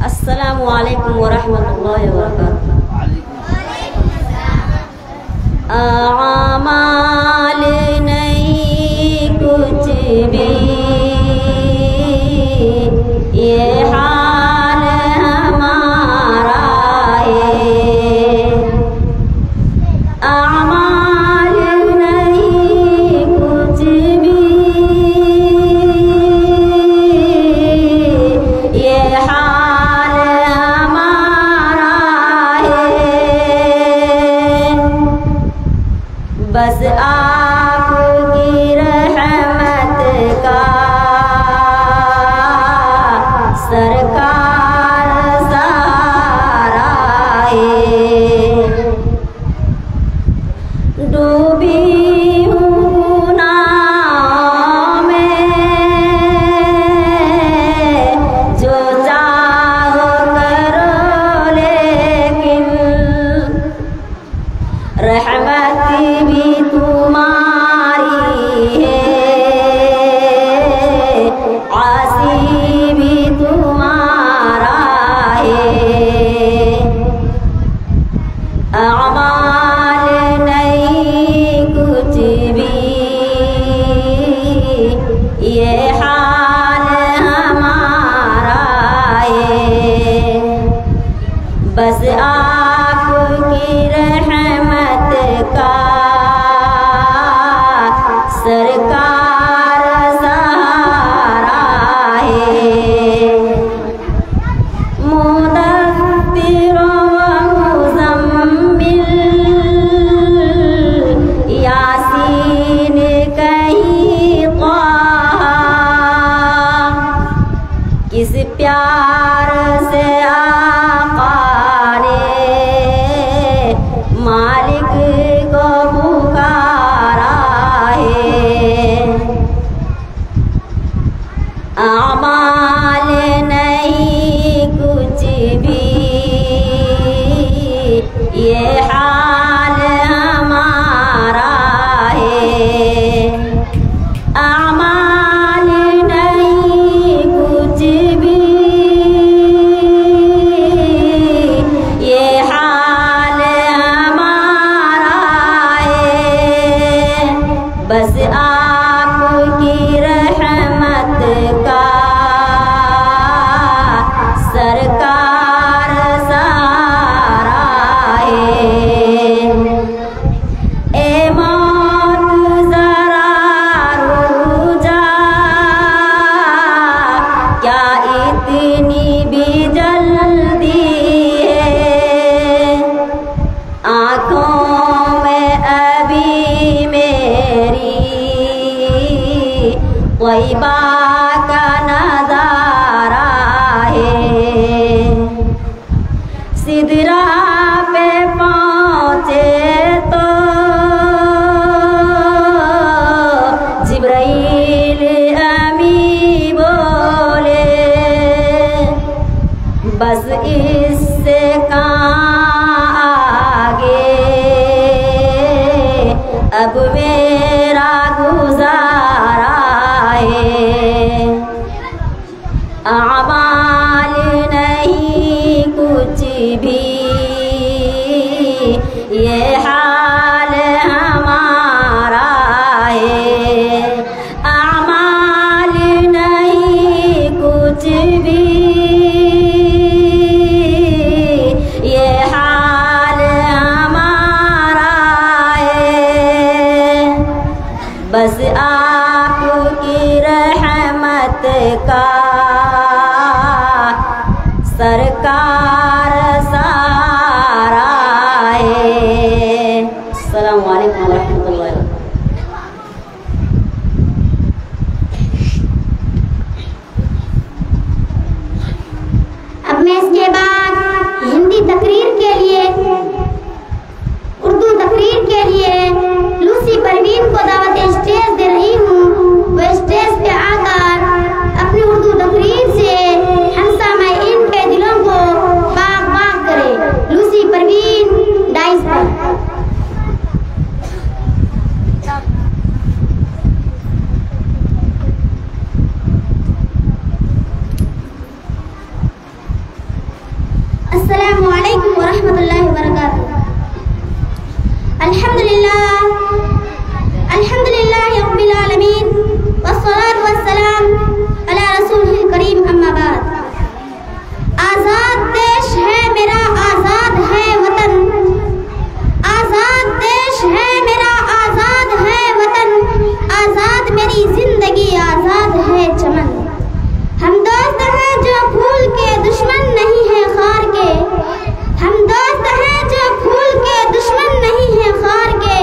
अस्सलामु अलैकुम वरहमतुल्लाहि वबरकातुहू। आमाल नहीं कुछ भी, ये हाल हमारा है। आमाल नहीं कुछ भी, ये हाल हमारा है। बस आपकी रहमत का सरकार सहारा है। डूबी हूँ गुनाहों में, जो चाहो करो, लेकिन रहमत भी तुम्हारी है, आसी भी तुम्हारा है। अमाल नहीं कुछ भी, ये हाल हमारा है। बस आपकी रहमत का सरकार सहारा है। मुदब्बिर व मुज़म्मिल, यासीन कहीं क़ाहा, किस प्यार से आका ने मालिक को पुकारा है। आमाल नहीं कुछ भी, ये हाल हमारा है। आमाल नहीं कुछ भी, ये हाल हमारा है। बस आपकी रहमत का सरकार सहारा है। ए मौत जरा रुक जा, क्या इतनी भी जल्दी है। आँखों में अभी मेरी तैयबा का नज़ारा है। सिदरा पे पहुँचे तो जिब्राइल अमी बोले, बस इससे कहाँ आगे अब मेरा गुजारा है। आमाल नहीं कुछ भी, ये हाल हमारा है। आमाल नहीं कुछ भी, ये हाल हमारा है। बस आपकी रहमत का सरकार सहारा है। अस्सलामु अलैकुम वरहमतुल्लाहि वबरकातुहू। अब मैं इसके बाद हिंदी तकरीर के लिए, उर्दू तकरीर के लिए लूसी परवीन को दावत स्टेज दे रही हूँ। वो स्टेज पे आकर अपनी उर्दू अल्हम्दुलिल्लाह रब्बिल आलमीन वस्सलातु वस्सलाम अला रसूलिल करीम अम्मा बाद। आज़ाद देश है मेरा, आज़ाद है वतन, आज़ाद देश है मेरा, आज़ाद है वतन, आज़ाद मेरी जिंदगी, आज़ाद है चमन। हम दोस्त हैं जो फूल के, दुश्मन नहीं है खार के। हम दोस्त हैं जो फूल के, दुश्मन नहीं है खार के।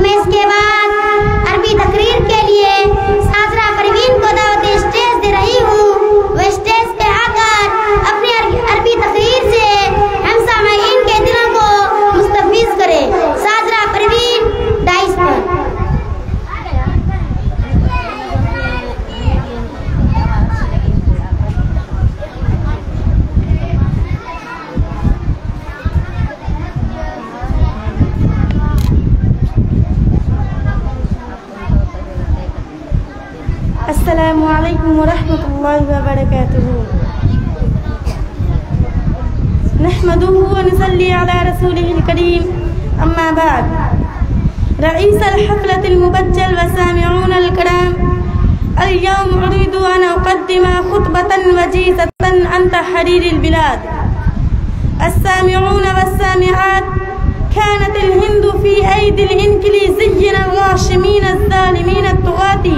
मैं इसके बाद अरबी तकरीर के लिए साजरा परवीन को दावत स्टेज दे रही हूँ। वह स्टेज पे आकर अपनी अरबी तकरीर से हम सामाईन के दिलों को मुस्तफिज करे। साजरा परवीन डाइस पर। अस्सलामु अलैकुम वरहमतुल्लाहि वबरकातुहू। नहमदुहू व नसल्ली अला रसूलिहिल करीम, अम्मा बाद। रईसुल हफ़लतिल मुबज्जल व सामिऊनल किराम, अल-यौम उरीदु अन उक़द्दिम खुतबतन वजीज़तन अन तहरीरिल बिलाद। अस्सामिऊन वस्सामिआत, कानतिल हिंदु फ़ी ऐदिल इन्किलिज़िय्यिन अल-गाशिमीन अज़्ज़ालिमीन अत-तुग़ाती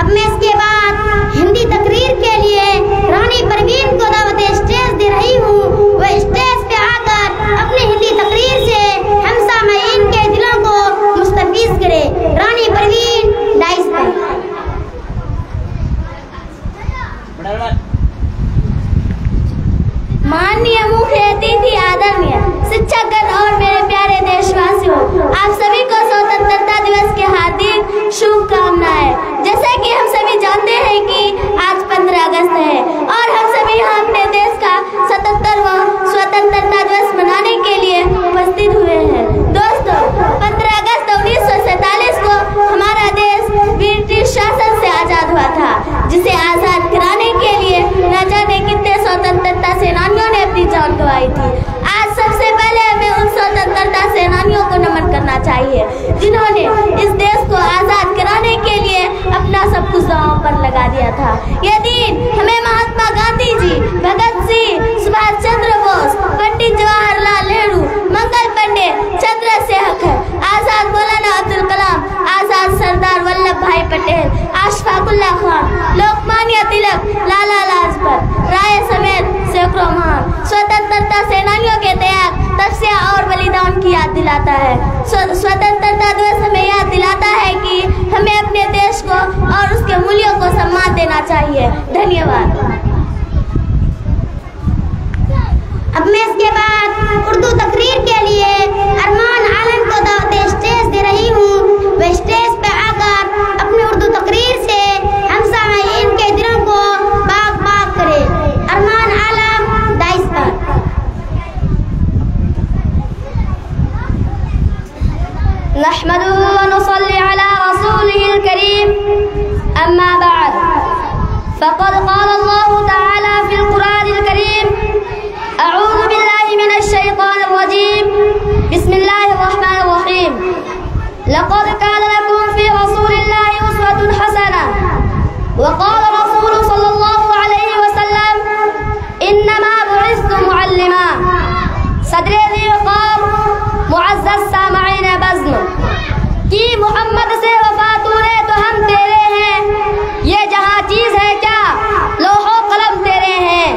अब मैं इसके बाद हिंदी तकरीर के लिए रानी परवीन को दावत स्टेज दे रही हूँ। वह स्टेज पे आकर अपनी हिंदी तकरीर से हम सामाईन के दिलों को मुस्तफिज करे। रानी परवीन डाइस पर। माननीय मुख्य अतिथि, आदरणीय शिक्षकगण और मेरे प्यारे देशवासियों, आप सभी को स्वतंत्रता दिवस की हार्दिक शुभकामनाएं। जैसे कि हम सभी जानते हैं कि आज 15 अगस्त है और हम सभी यहाँ अपने देश का 77वां स्वतंत्रता दिवस मनाने के लिए उपस्थित हुए हैं। दोस्तों, 15 अगस्त 1947 को हमारा देश ब्रिटिश शासन से आजाद हुआ था, जिसे आजाद कराने के लिए न जाने कितने स्वतंत्रता सेनानियों ने अपनी जान गंवाई थी। आज सबसे पहले हमें उन स्वतंत्रता सेनानियों को नमन करना चाहिए जिन्होंने इस देश को आजाद कराने के लिए अपना सब कुछ दांव पर लगा दिया था। यह दिन हमें महात्मा गांधी जी, भगत सिंह, सुभाष चंद्र बोस, पंडित जवाहरलाल नेहरू, मंगल पांडे, चंद्रशेखर आजाद, मौलाना अब्दुल कलाम आजाद, सरदार वल्लभ भाई पटेल, अशफाक उल्लाह खान, लोकमान्य तिलक, लाला लाजपत राय समेत सैकड़ों महान स्वतंत्रता सेनानियों के त्याग, तपस्या और बलिदान की याद दिलाता है। स्वतंत्रता दिवस हमें याद दिलाता है कि हमें अपने देश को और उसके मूल्यों को सम्मान देना चाहिए। धन्यवाद। अब मैं इसके बाद उर्दू तकरीर के लिए अरमान आलम को दावत स्टेज दे रही हूँ। वह स्टेज पे आकर अपनी उर्दू तकरीर से हम सामाईन के दिलों को बाग बाग करे। अरमान आलम डाइस पर। नहमदुहू व नुसल्ली अला रसूलिहिल करीम, अम्मा बाद। फ़क़द क़ाल अल्लाहु तआला फ़िल क़ुरआनिल करीम, अऊज़ु बिल्लाहि मिनश शैतानिर रजीम, बिस्मिल्लाहिर रहमानिर रहीम। लक़द कान लकुम फ़ी रसूलिल्लाहि उस्वतुन हसनह व क़ाल रसूलु सल्लल्लाहु अलैहि वसल्लम, इन्नमा बुइस्तु मुअल्लिमा। सदरे ज़िक़ाम मुअज़्ज़ज़ सामईन बज़्म कि मोहम्मद से वफ़ा तूने तो हम तेरे हैं, ये जहाँ चीज़ है क्या लोहो कलम तेरे हैं।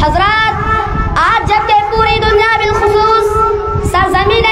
हज़रात, आज जबकि पूरी दुनिया बिलखुसूस सरज़मीन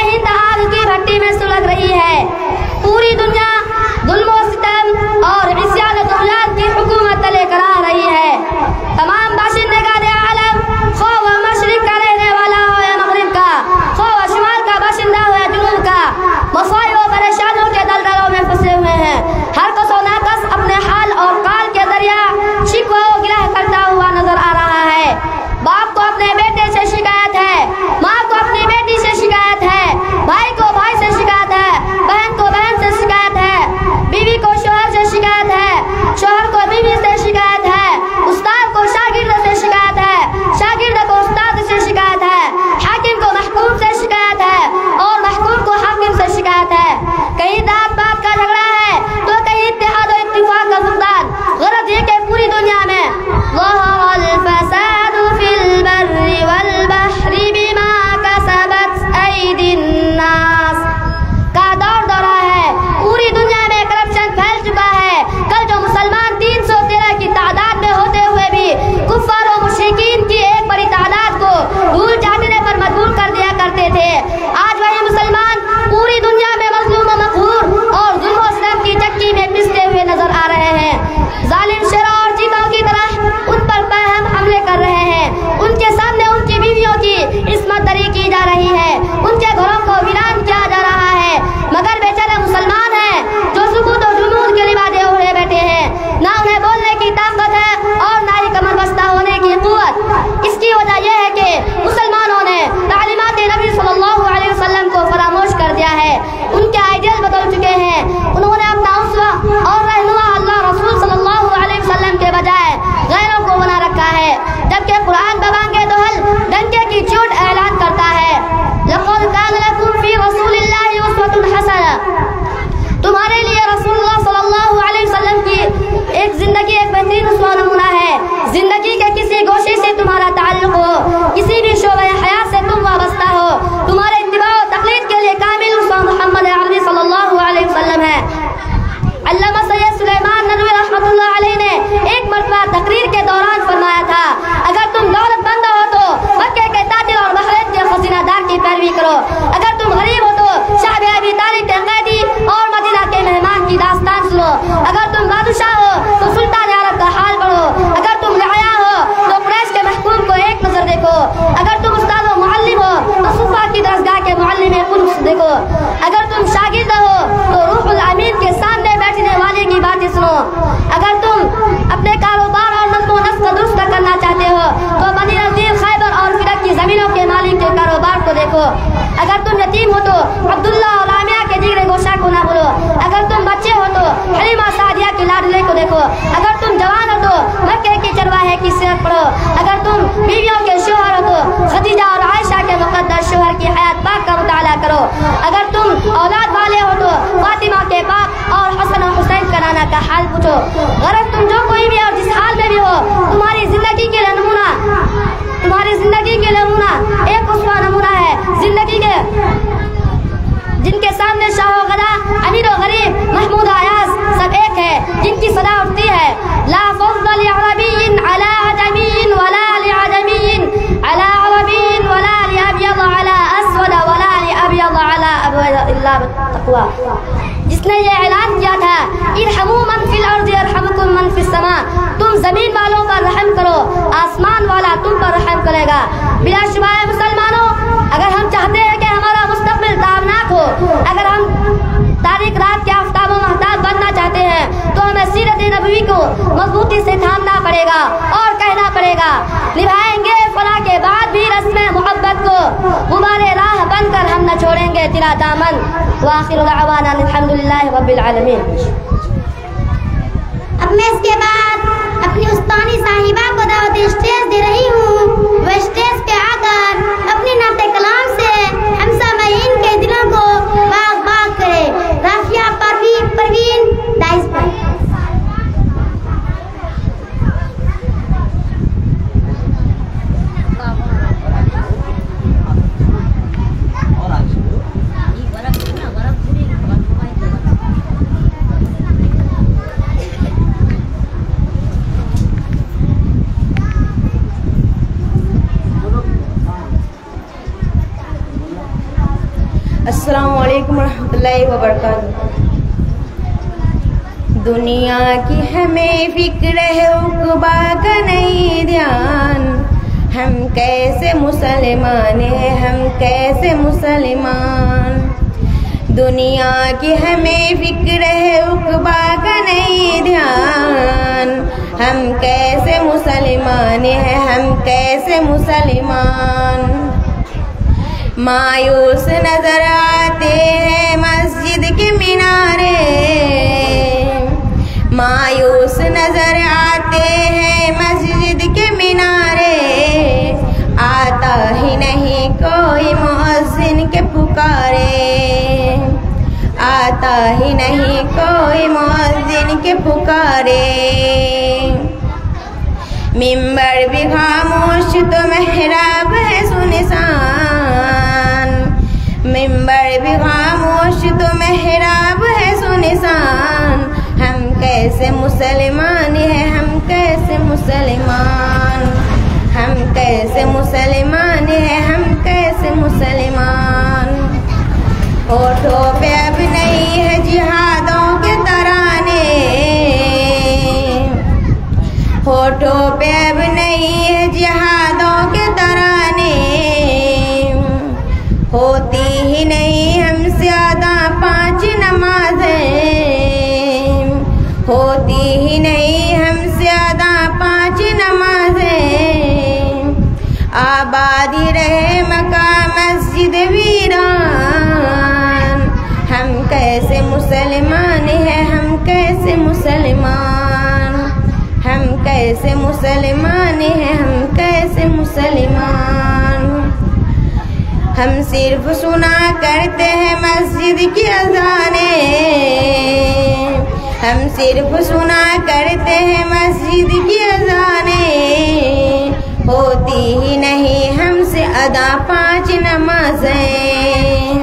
तुम यतीम हो तो अब्दुल्ला और लामिया के जिक्र गोशा को ना भूलो। अगर तुम बच्चे हो तो हलीमा सादिया की लाडले को देखो। अगर तुम जवान हो तो मक्के के चरवाहे की सीरत पढ़ो। अगर तुम बीवियों के शोहर हो तो खदीजा और आयशा के मुकद्दस शोहर की हयात पाक का मुताला करो। अगर तुम औलाद वाले हो तो फातिमा के पाक और हसन और हुसैन का नाना का हाल पूछो। गरज तुम जो कोई भी और जिस हाल में भी हो, तुम्हारी जिंदगी के नमूना एक उसवा नमूना है जिंदगी के, जिनके सामने शाहो गदा, अमीर और गरीब, महमूद आयास सब एक है, जिनकी सदा उठती है ला फज़्ल लिअरबिय्यिन अला अजमिय्यिन वला लिअजमिय्यिन अला अरबिय्यिन वला लिअबयद अला अस्वद वला लिअबयद अला अबयद इल्ला बित्तक़वा। जिसने ये ऐलान किया था इरहमू मन फिल अर्ज़ यरहमुकुम मन फिस समा, तुम जमीन वालों पर रहम करो, आसमान वाला तुम पर रहम करेगा। बिलाशुबा मुसलमानों, अगर हम चाहते हैं कि हमारा मुस्तक़बिल ताबनाक हो, अगर हम तारीख रात के आफ्ताब व महताब बनना चाहते हैं तो हमें सीरत नबवी को मजबूती से थामना पड़ेगा और कहना पड़ेगा। निभाएंगे फना के बाद भी रस्म मोहब्बत को, गुबारे राह बनकर हम न छोड़ेंगे तेरा दामन। वाखिर दअवाना अल्हम्दुलिल्लाहि रब्बिल आलमीन। अब मैं इसके बाद अपनी उस्तानी साहिबा को दावत स्टेज दे रही हूँ। वह स्टेज पे आकर अपने नाते कलाम से हम सामईन के दिलों को बाग बाग करे। राफिया परवीन दाइस पर। अस्सलामु अलैकुम रहमतुल्लाहि व बरकातुहू। दुनिया की हमें फिक्र है उक़बा का नहीं ध्यान, हम कैसे मुसलमान हैं, हम कैसे मुसलमान। दुनिया की हमें फिक्र है उक़बा का नहीं ध्यान, हम कैसे मुसलमान हैं, हम कैसे मुसलमान। मायूस नजर आते हैं मस्जिद के मीनारे, मायूस नजर आते हैं मस्जिद के मीनारे। आता ही नहीं कोई मुअज्जिन के पुकारे, आता ही नहीं कोई मुअज्जिन के पुकारे। मिंबर भी खामोश तो मेहराब है सुनसान, मिंबर भी खामोश तो मेहराब है सुनसान। हम कैसे मुसलमान हैं, हम कैसे मुसलमान, हम कैसे मुसलमान हैं, हम कैसे मुसलमान। होठों पे अब नहीं है जिहादों के तराने, होठों पे अब नहीं है जिहादों के तराने। होती ही नहीं हमसे अदा 5 नमाज़ें, होती ही नहीं हमसे अदा 5 नमाज़ें। आबादी रहे मका मस्जिद वीरान, हम कैसे मुसलमान हैं, हम कैसे मुसलमान, हम कैसे मुसलमान हैं, हम कैसे मुसलमान। हम सिर्फ सुना करते हैं मस्जिद की अज़ाने, हम सिर्फ सुना करते हैं मस्जिद की अज़ाने। होती ही नहीं हमसे अदा 5 नमाज़ें,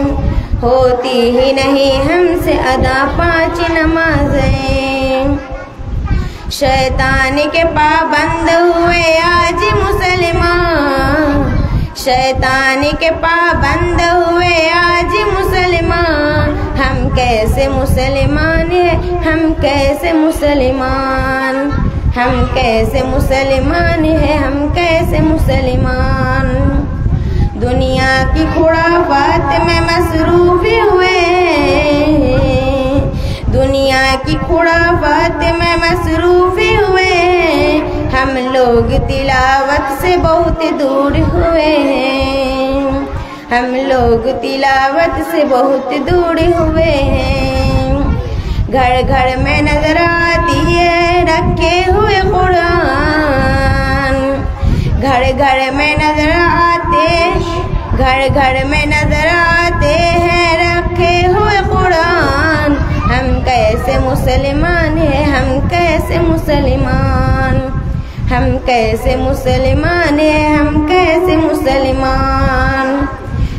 होती ही नहीं हमसे अदा 5 नमाज़ें। शैतान के पाबंद हुए आज मुसलमान, शैतान के पाबंद हुए आज मुसलमान। हम कैसे मुसलमान हैं, हम कैसे मुसलमान, हम कैसे मुसलमान हैं, हम कैसे मुसलमान। दुनिया की खुराफात में मसरूफ हुए, दुनिया की खुराफात में मसरूफ हुए। हम लोग तिलावत से बहुत दूर हुए हैं, हम लोग तिलावत से बहुत दूर हुए हैं। घर घर में नजर आती है रखे हुए कुरान, घर घर में नजर आते, घर घर में नजर आते हैं रखे हुए कुरान। हम कैसे मुसलमान हैं, हम कैसे मुसलमान, हम कैसे मुसलमान हैं, हम कैसे मुसलमान।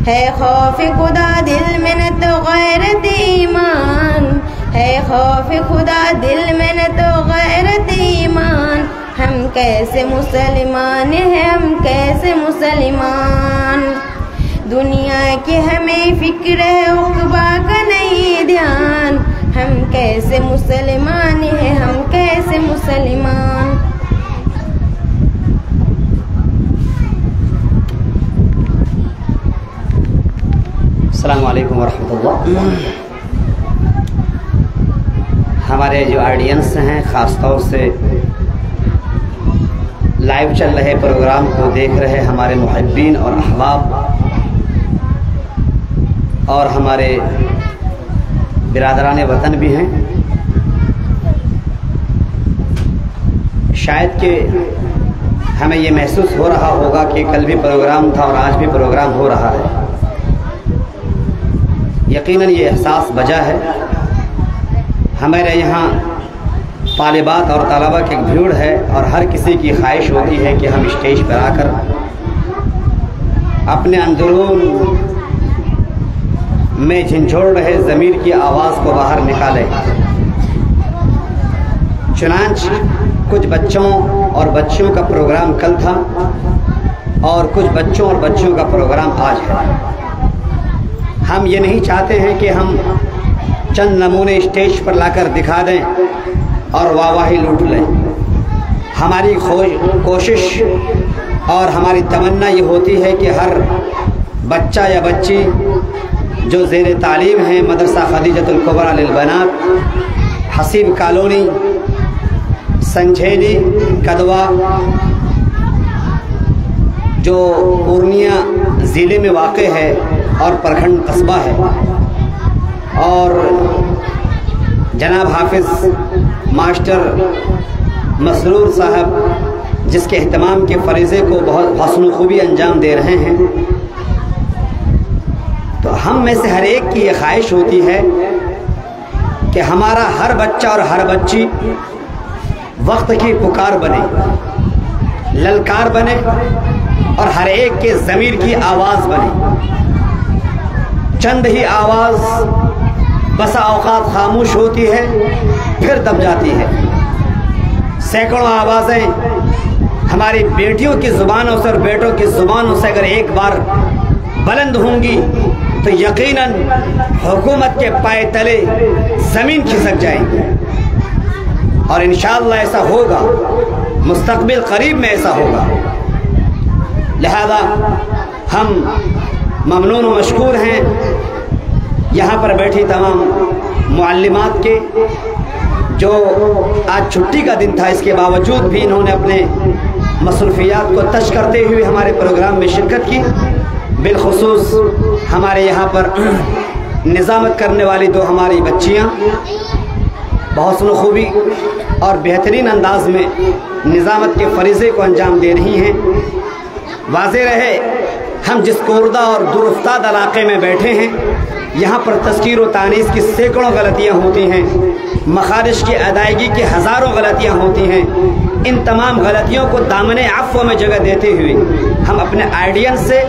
है खौफ खुदा दिल में न तो गैरत ईमान, है खौफ खुदा दिल में न तो गैरत ईमान। हम कैसे मुसलमान हैं, हम कैसे मुसलमान। दुनिया की हमें फिक्र है उक़बा का नहीं ध्यान। हम कैसे मुसलमान हैं, हम कैसे मुसलमान। अस्सलामु अलैकुम वरहमतुल्लाह। हमारे जो ऑडियंस हैं, ख़ास तौर से लाइव चल रहे प्रोग्राम को देख रहे हमारे मुहिब्बीन और अहबाब और हमारे बिरादरान वतन भी हैं, शायद कि हमें ये महसूस हो रहा होगा कि कल भी प्रोग्राम था और आज भी प्रोग्राम हो रहा है। यकीनन ये एहसास बजा है। हमारे यहाँ तालिबात और तलबा की भीड़ है और हर किसी की ख्वाहिश होती है कि हम स्टेज पर आकर अपने अंदरून में झंझोड़ रहे ज़मीर की आवाज़ को बाहर निकालें। चुनांच कुछ बच्चों और बच्चियों का प्रोग्राम कल था और कुछ बच्चों और बच्चियों का प्रोग्राम आज है। हम ये नहीं चाहते हैं कि हम चंद नमूने स्टेज पर लाकर दिखा दें और वाहवाही लूट लें। हमारी कोशिश और हमारी तमन्ना ये होती है कि हर बच्चा या बच्ची जो ज़ेर तालीम है मदरसा खदीजतुल कुबरा लिल बनात, हसीब कॉलोनी, संझेली, कदवा, जो पूर्णिया ज़िले में वाक़े है और प्रखंड कस्बा है, और जनाब हाफिज़ मास्टर मसरूर साहब जिसके एहतमाम के फ़रीज़े को बहुत हसन खूबी अंजाम दे रहे हैं, तो हम में से हर एक की ये ख्वाहिश होती है कि हमारा हर बच्चा और हर बच्ची वक्त की पुकार बने, ललकार बने और हर एक के ज़मीर की आवाज़ बने। चंद ही आवाज़ बसा औक़ात खामोश होती है फिर दब जाती है। सैकड़ों आवाज़ें हमारी बेटियों की ज़ुबानों से और बेटों की ज़ुबानों से अगर एक बार बुलंद होंगी तो यकीनन हुकूमत के पाए तले ज़मीन खिसक जाएगी। और इंशाअल्लाह ऐसा होगा, मुस्तक़बिल करीब में ऐसा होगा। लिहाजा हम ममनून व मशकूर हैं यहाँ पर बैठी तमाम मुअल्लिमात के, जो आज छुट्टी का दिन था, इसके बावजूद भी इन्होंने अपने मसरूफियात को तश करते हुए हमारे प्रोग्राम में शिरकत की। बिलखुसूस हमारे यहाँ पर निज़ामत करने वाली दो हमारी बच्चियाँ बहुत खूबी और बेहतरीन अंदाज में निज़ामत के फ़रीज़े को अंजाम दे रही हैं। वाज़े रहे हम जिस कोरदा और दुरुफ्ताद इलाक़े में बैठे हैं, यहाँ पर तज़कीर व तानीस की सैकड़ों गलतियाँ होती हैं, मखारिज की अदायगी की हज़ारों गलतियाँ होती हैं। इन तमाम गलतियों को दामने अफ़्व में जगह देते हुए हम अपने ऑडियंस से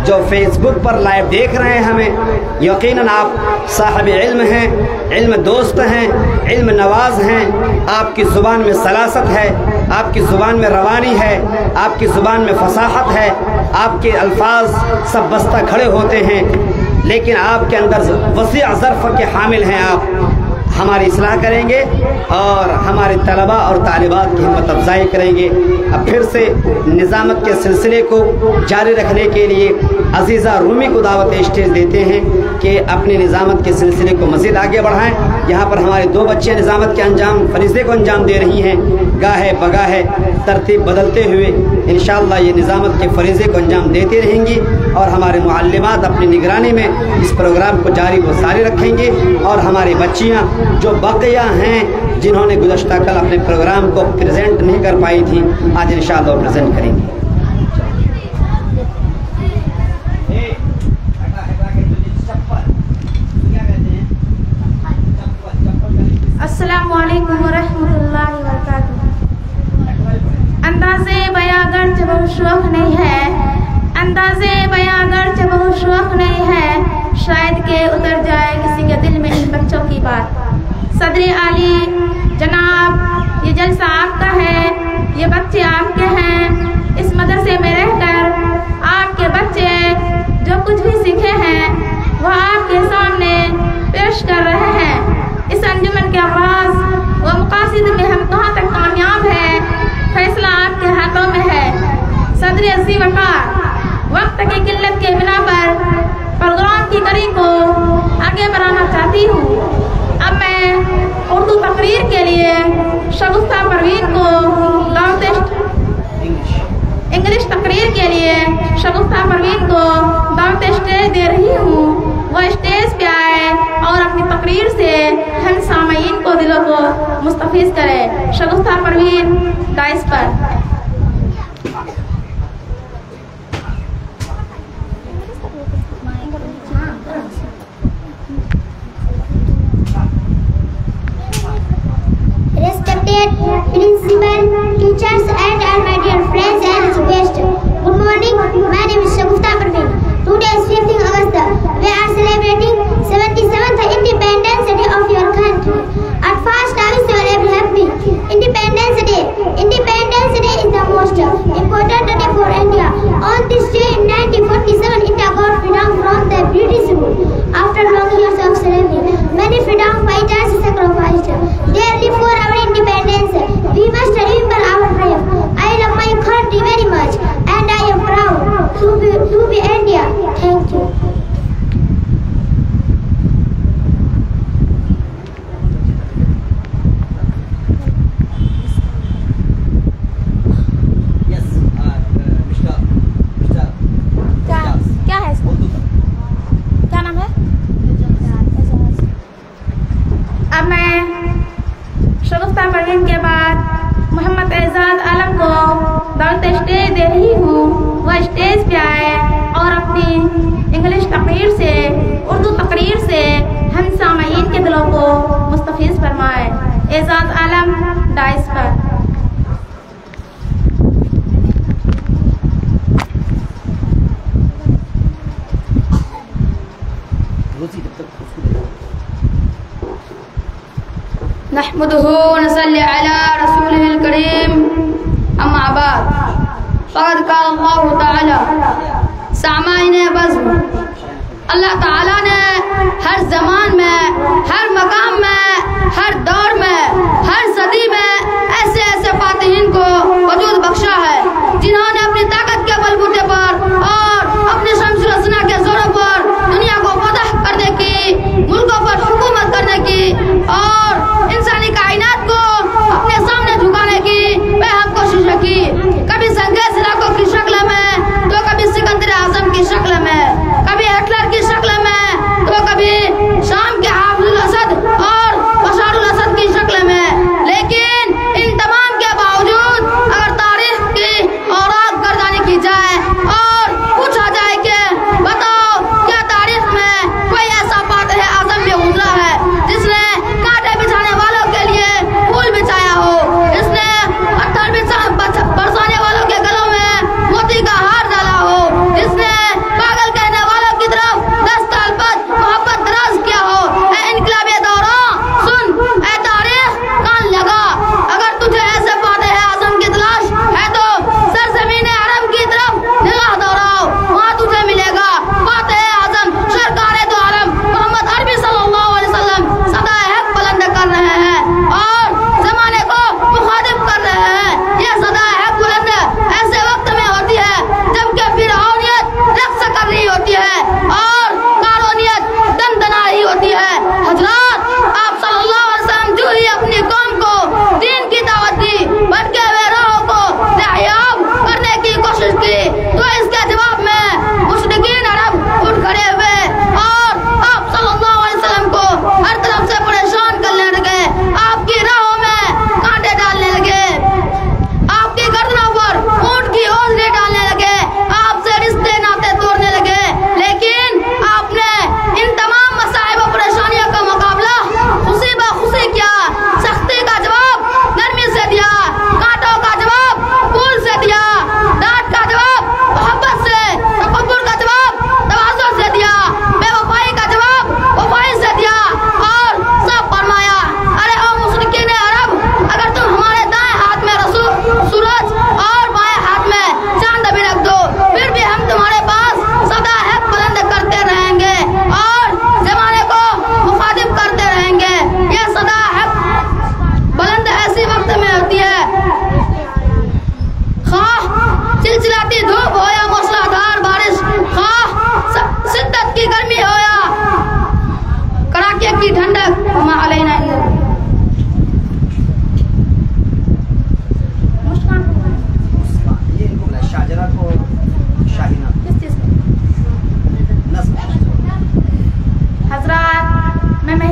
जो फेसबुक पर लाइव देख रहे हैं, हमें यकीनन आप साहिब इल्म हैं, इल्म दोस्त हैं, इल्म नवाज हैं। आपकी ज़ुबान में सलासत है, आपकी ज़ुबान में रवानी है, आपकी ज़ुबान में फसाहत है, आपके अल्फाज सब बस्ता खड़े होते हैं, लेकिन आपके अंदर वसी ज़र्फ़ के हामिल हैं आप। हमारी इस्लाह करेंगे और हमारे तलबा और तालिबात की हिम्मत अफजाई करेंगे। अब फिर से निज़ामत के सिलसिले को जारी रखने के लिए अजीज़ा रूमी को दावत स्टेज देते हैं कि अपने निज़ामत के सिलसिले को मज़ीद आगे बढ़ाएं। यहाँ पर हमारे 2 बच्चे निज़ामत के फरीज़े को अंजाम दे रही हैं। गाहे बगाहे तरतीब बदलते हुए इंशाअल्लाह ये निज़ामत के फरीज़े को अंजाम देती रहेंगी और हमारे मुअल्लिमात अपनी निगरानी में इस प्रोग्राम को जारी व सारी रखेंगे। और हमारी बच्चियाँ जो बकिया हैं, जिन्होंने गुज़श्ता कल अपने प्रोग्राम को प्रेजेंट नहीं कर पाई थी, आज इंशाअल्लाह प्रेजेंट करेंगी। अस्सलामु अलैकुम वरहमतुल्लाहि वबरकातुहू। अंदाज़े बयां गर्च बहुत शौक नहीं है, अंदाज़े बयां गर्च बहुत शौक नहीं है, शायद के उतर जाए किसी के दिल में इन बच्चों की बात। सदर आली जनाब, ये जलसा आपका है, ये बच्चे आपके हैं। इस मदरसे में रहकर आपके बच्चे जो कुछ भी सीखे हैं वह आपके सामने पेश कर रहे हैं। इस अंजुमन के आवाज़ व मकासिद में हम कहाँ तक कामयाब हैं, फैसला आपके हाथों में है। सदर अज़ी वक़ार, वक्त की किल्लत के बिना पर प्रोग्राम की कड़ी को आगे बढ़ाना चाहती हूँ। अब मैं उर्दू तकरीर के लिए शगुफ्ता परवीन को इंग्लिश तकरीर के लिए शगुफ्ता परवीन को दावत स्टेज दे रही हूँ। वह स्टेज पे आए और अपनी तकरीर से हम सामईन को दिलों को मुस्तफिज करे। शगुफ्ता परवीन डाइस पर। Respected principal, teachers and all my dear friends and guests, good morning. My name is Shagufta Parveen. Today is 15th August. We are celebrating 77th Independence Day of your country. At first, I wish you all a happy Independence Day. Independence Day is the most important day for India. On this day in 1947, India got freedom from the British rule. After long years of slavery, many freedom fighters sacrificed their life for our independence. We must remember our brave. I love my country very much and I am proud to be India. Thank you. क्या है इसका? क्या नाम है? अब मैं शगुफ्ता परवीन के बाद मोहम्मद एजाज आलम को दावत स्टेज दे रही हूँ। वह स्टेज पे आए और अपनी इंग्लिश तकरीर से, उर्दू तकरीर से हम सामईन के दिलों को मुस्तफिज फरमाए। एजाज आलम डाइस पर। नहमदुहु व नसल्ली अला रसूलिहिल करीम, अम्मा बाद। फ़क़द क़ाल अल्लाहु तआला सामाईने बज़्म, अल्लाह ताला ने हर ज़मान में, हर मकाम में, हर दौर में, हर सदी में ऐसे ऐसे फातिहीन को वजूद बख्शा है जिन्होंने अपनी ताकत के बलबूते पर और अपनी शम्सुल हसना के जोरों पर दुनिया को फतह करने की, मुल्कों पर हुकूमत करने की और इंसानी कायनात को अपने सामने झुकाने की बेहद कोशिश की। कभी संघर्ष इलाकों की शक्ल में, तो कभी सिकंदर आजम की शक्ल में, कभी हिटलर की शक्ल में, तो कभी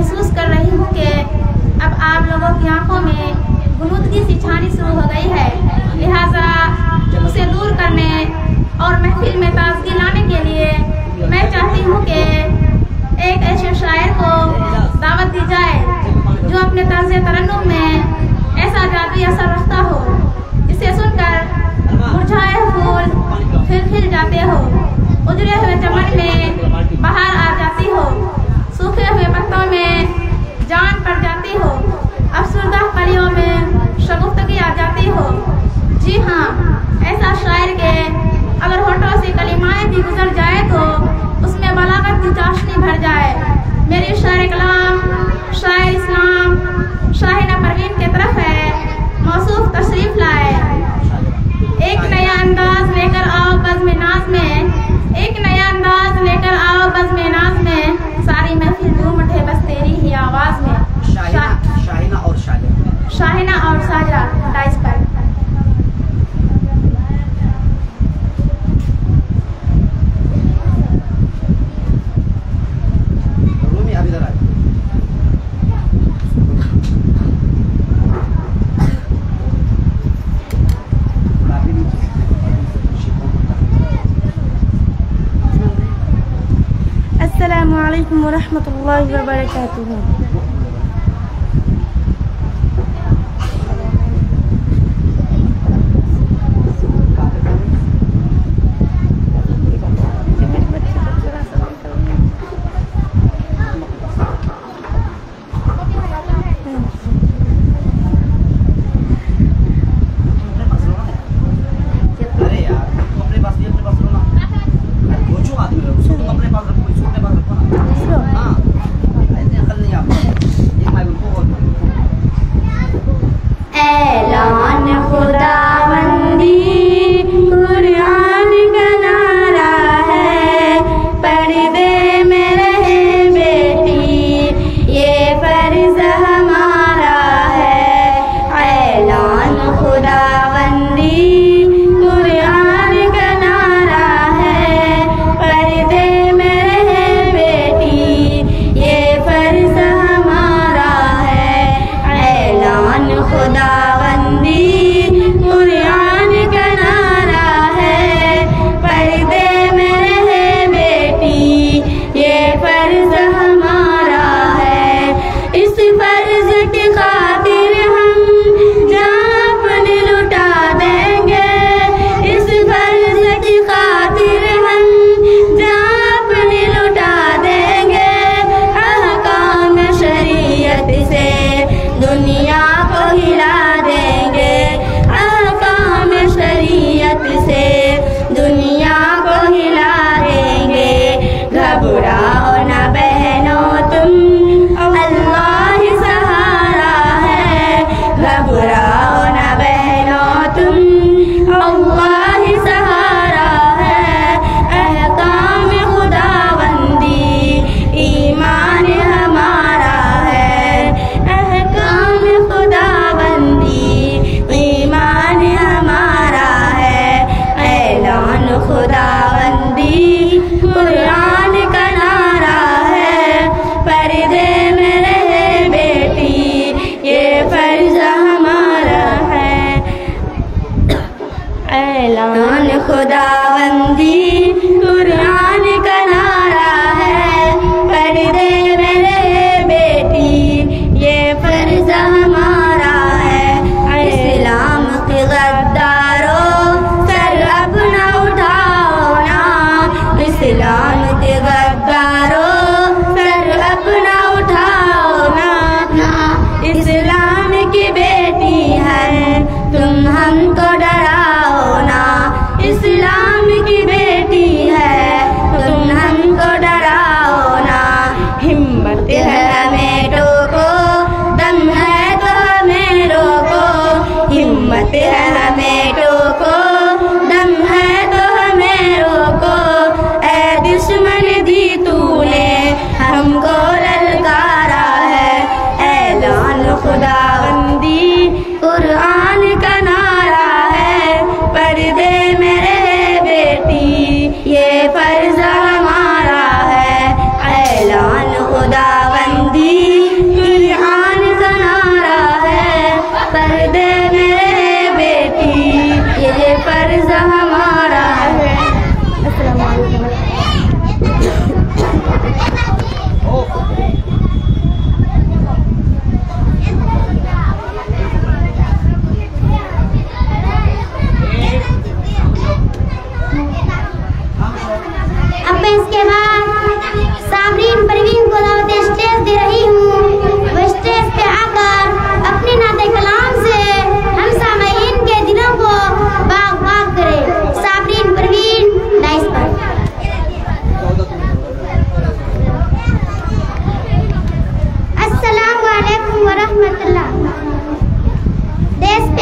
महसूस कर रही हूँ कि अब आप लोगों की आंखों में गुनूदगी सी छानी शुरू हो गई है। लिहाजा उसे दूर करने और महफिल में ताजगी लाने के लिए मैं चाहती हूँ कि एक ऐसे शायर को दावत दी जाए जो अपने तर्ज तरन्नुम में ऐसा जादुई असर रखता हो, जिसे सुनकर मुरझाए फूल फिर खिल जाते हो, उजड़े हुए चमन में बाहर आ जाती हो, सूखे हुए पत्तों में जान पड़ जाती हो, अफसरदा कलियों में शगुफ्तगी आ जाती हो। जी हाँ, ऐसा शायर के अगर होठों से कलिमाएं भी गुजर जाए तो उसमें बलागत की चाशनी भर जाए। मेरी शायर कलाम, शायर इस्लाम शाहिना परवीन की तरफ है, मौसूफ तशरीफ लाए। एक नया अंदाज लेकर आओ बज़्म नाज में, एक नया अंदाज लेकर आओ बज़्म नाज में, सारी महफिल झूम उठे बस तेरी ही आवाज में। शाहिना और साजरा डाइस पर। अस्सलामु अलैकुम वरहमतुल्लाहि वबरकातुहू।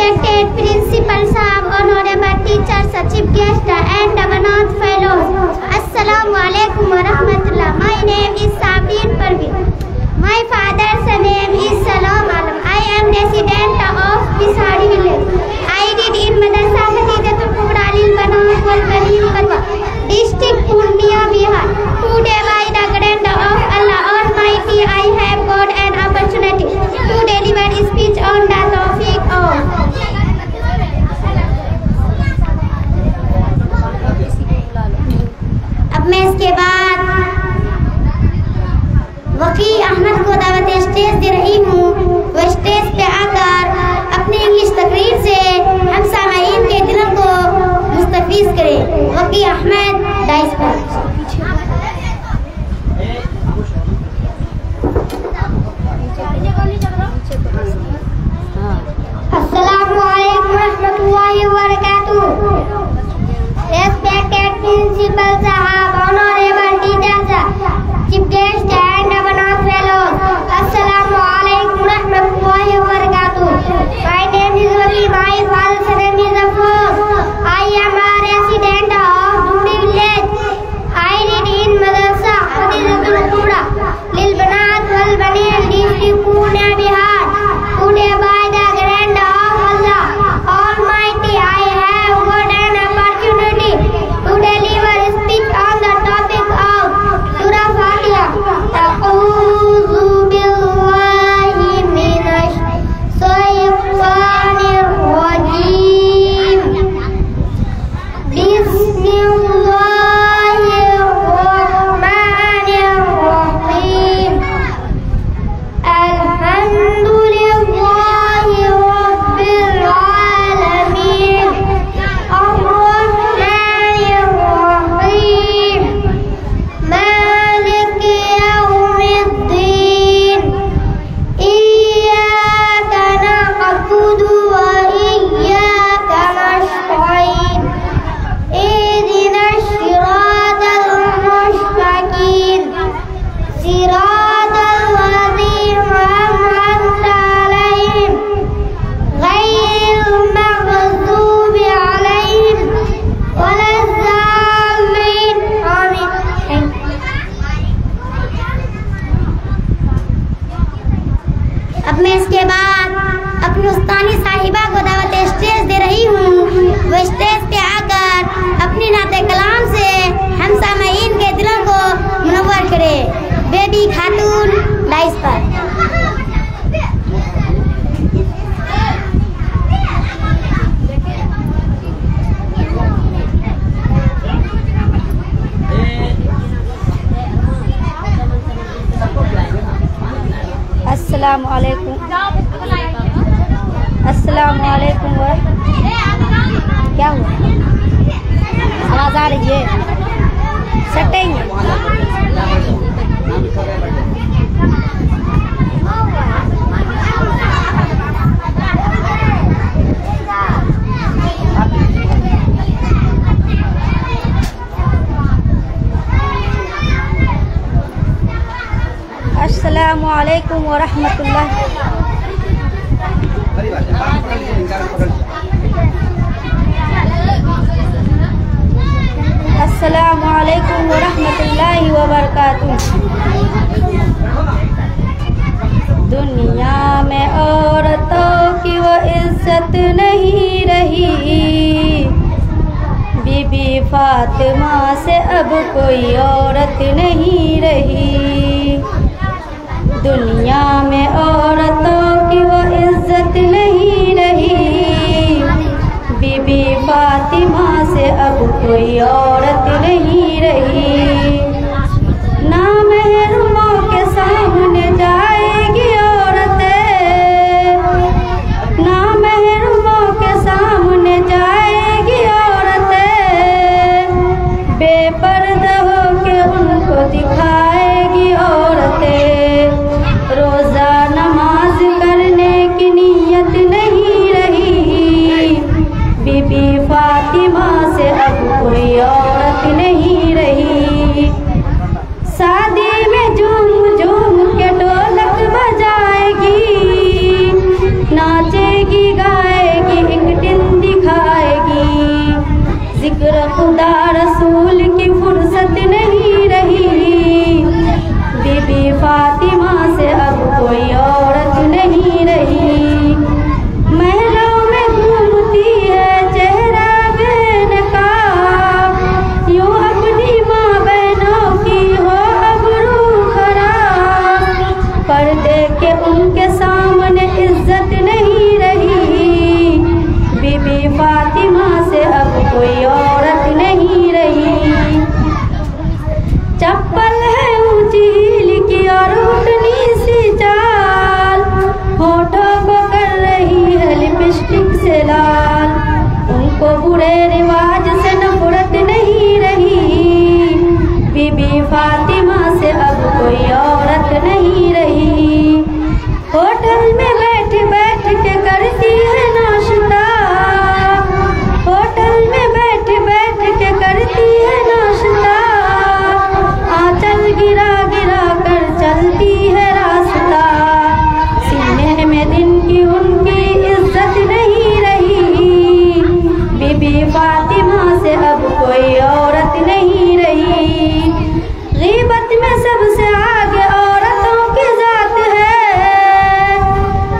Respected Principal Sahab, Honorable Teachers, Chief Guest and Avannath Fellows. Assalamu alaikum wa rahmatullah. My name is Sabreen Parveen. My father's name is Salam Alam. I am resident of Bisari village. I did in Madrasa Khadijatul Kubra lil Banat wal Banin Katwa, District Purnia, Bihar. Today by the grant of Allah Almighty, I have got an opportunity to deliver a speech on the topic of अब मैं इसके बाद वकी अहमद को दावत stage दे रही हूँ। वो stage पे आकर अपनी इंग्लिश तकरीर से हम सामाईन के दिलों को मुस्तफीज करें। वकी अहमद डाइस पर। अस्सलामु अलैकुम रहमतुल्लाहि व बरकातुहू। Respected Principal Sahab, Honorable Teachers, Chief Guest and Avannath Fellows. Assalamu alaikum rahmatullahi wa barakatuh. My name is Rabi. My father's name is Afroz. I am a resident of Duri village. I read in Madrasa Khadijatul Kubra lil Banat wal Banin, District Purnia, Bihar. Today by the grant of Allah Almighty, I have got an opportunity to deliver a speech on the topic of Surah Fatiha. A'udhu billahi minash shaitanir rajim. Bismillahir rahmanir rahim. Alhamdulillahi rabbil alamin. Ar-rahmanir rahim. Maliki yawmiddin. Iyyaka na'budu wa iyyaka nasta'in. Ihdinas siratal mustaqim. Siratal ladzina an'amta 'alaihim ghairil maghdubi 'alaihim waladdallin. Amin. अब मैं इसके बाद अपनी उस्तानी साहिबा को दावत stage दे रही हूँ। वो स्टेज पे आकर अपनी नाते कलाम से हम सामाईन के दिलों को मुनव्वर करे। बेबी खातून डाइस पर। अस्सलामु अलैकुम। अस्सलामु अलैकुम। क्या हुआ? आवाज आ रही है? सटेंगे। अस्सलामु अलैकुम व रहमतुल्लाह। अस्सलामु अलैकुम व रहमतुल्लाहि व बरकातुहू। दुनिया में औरतों की वो इज्जत नहीं रही, बीबी फातिमा से अब कोई औरत नहीं रही। दुनिया में औरतों की वो इज्जत नहीं रही, बीबी फातिमा से अब कोई औरत नहीं रही। ना महरमों के सामने जाएगी औरतें, ना महरमों के सामने जाएगी औरतें, बेपर्दा होके उनको दिखाएगी औरतें। रोज पर्दे के उनके सामने इज्जत नहीं रही। बीबी फातिमा से अब कोई औरत नहीं रही। चप्पल है ऊंची हील की और घुटनी सी चाल, होठों को कर रही है लिपस्टिक से लाल। उनको बुरे रिवाज से नफरत नहीं रही। बीबी फातिमा से अब कोई औरत नहीं रही। होटल में बैठ बैठ के करती है नाश्ता, होटल में बैठ बैठ के करती है नाश्ता। आंचल गिरा गिरा कर चलती है रास्ता। सीने में दिन की उनकी इज्जत नहीं रही। बीबी फातिमा से अब कोई औरत नहीं रही। गीबत में सबसे आगे औरतों की जात है।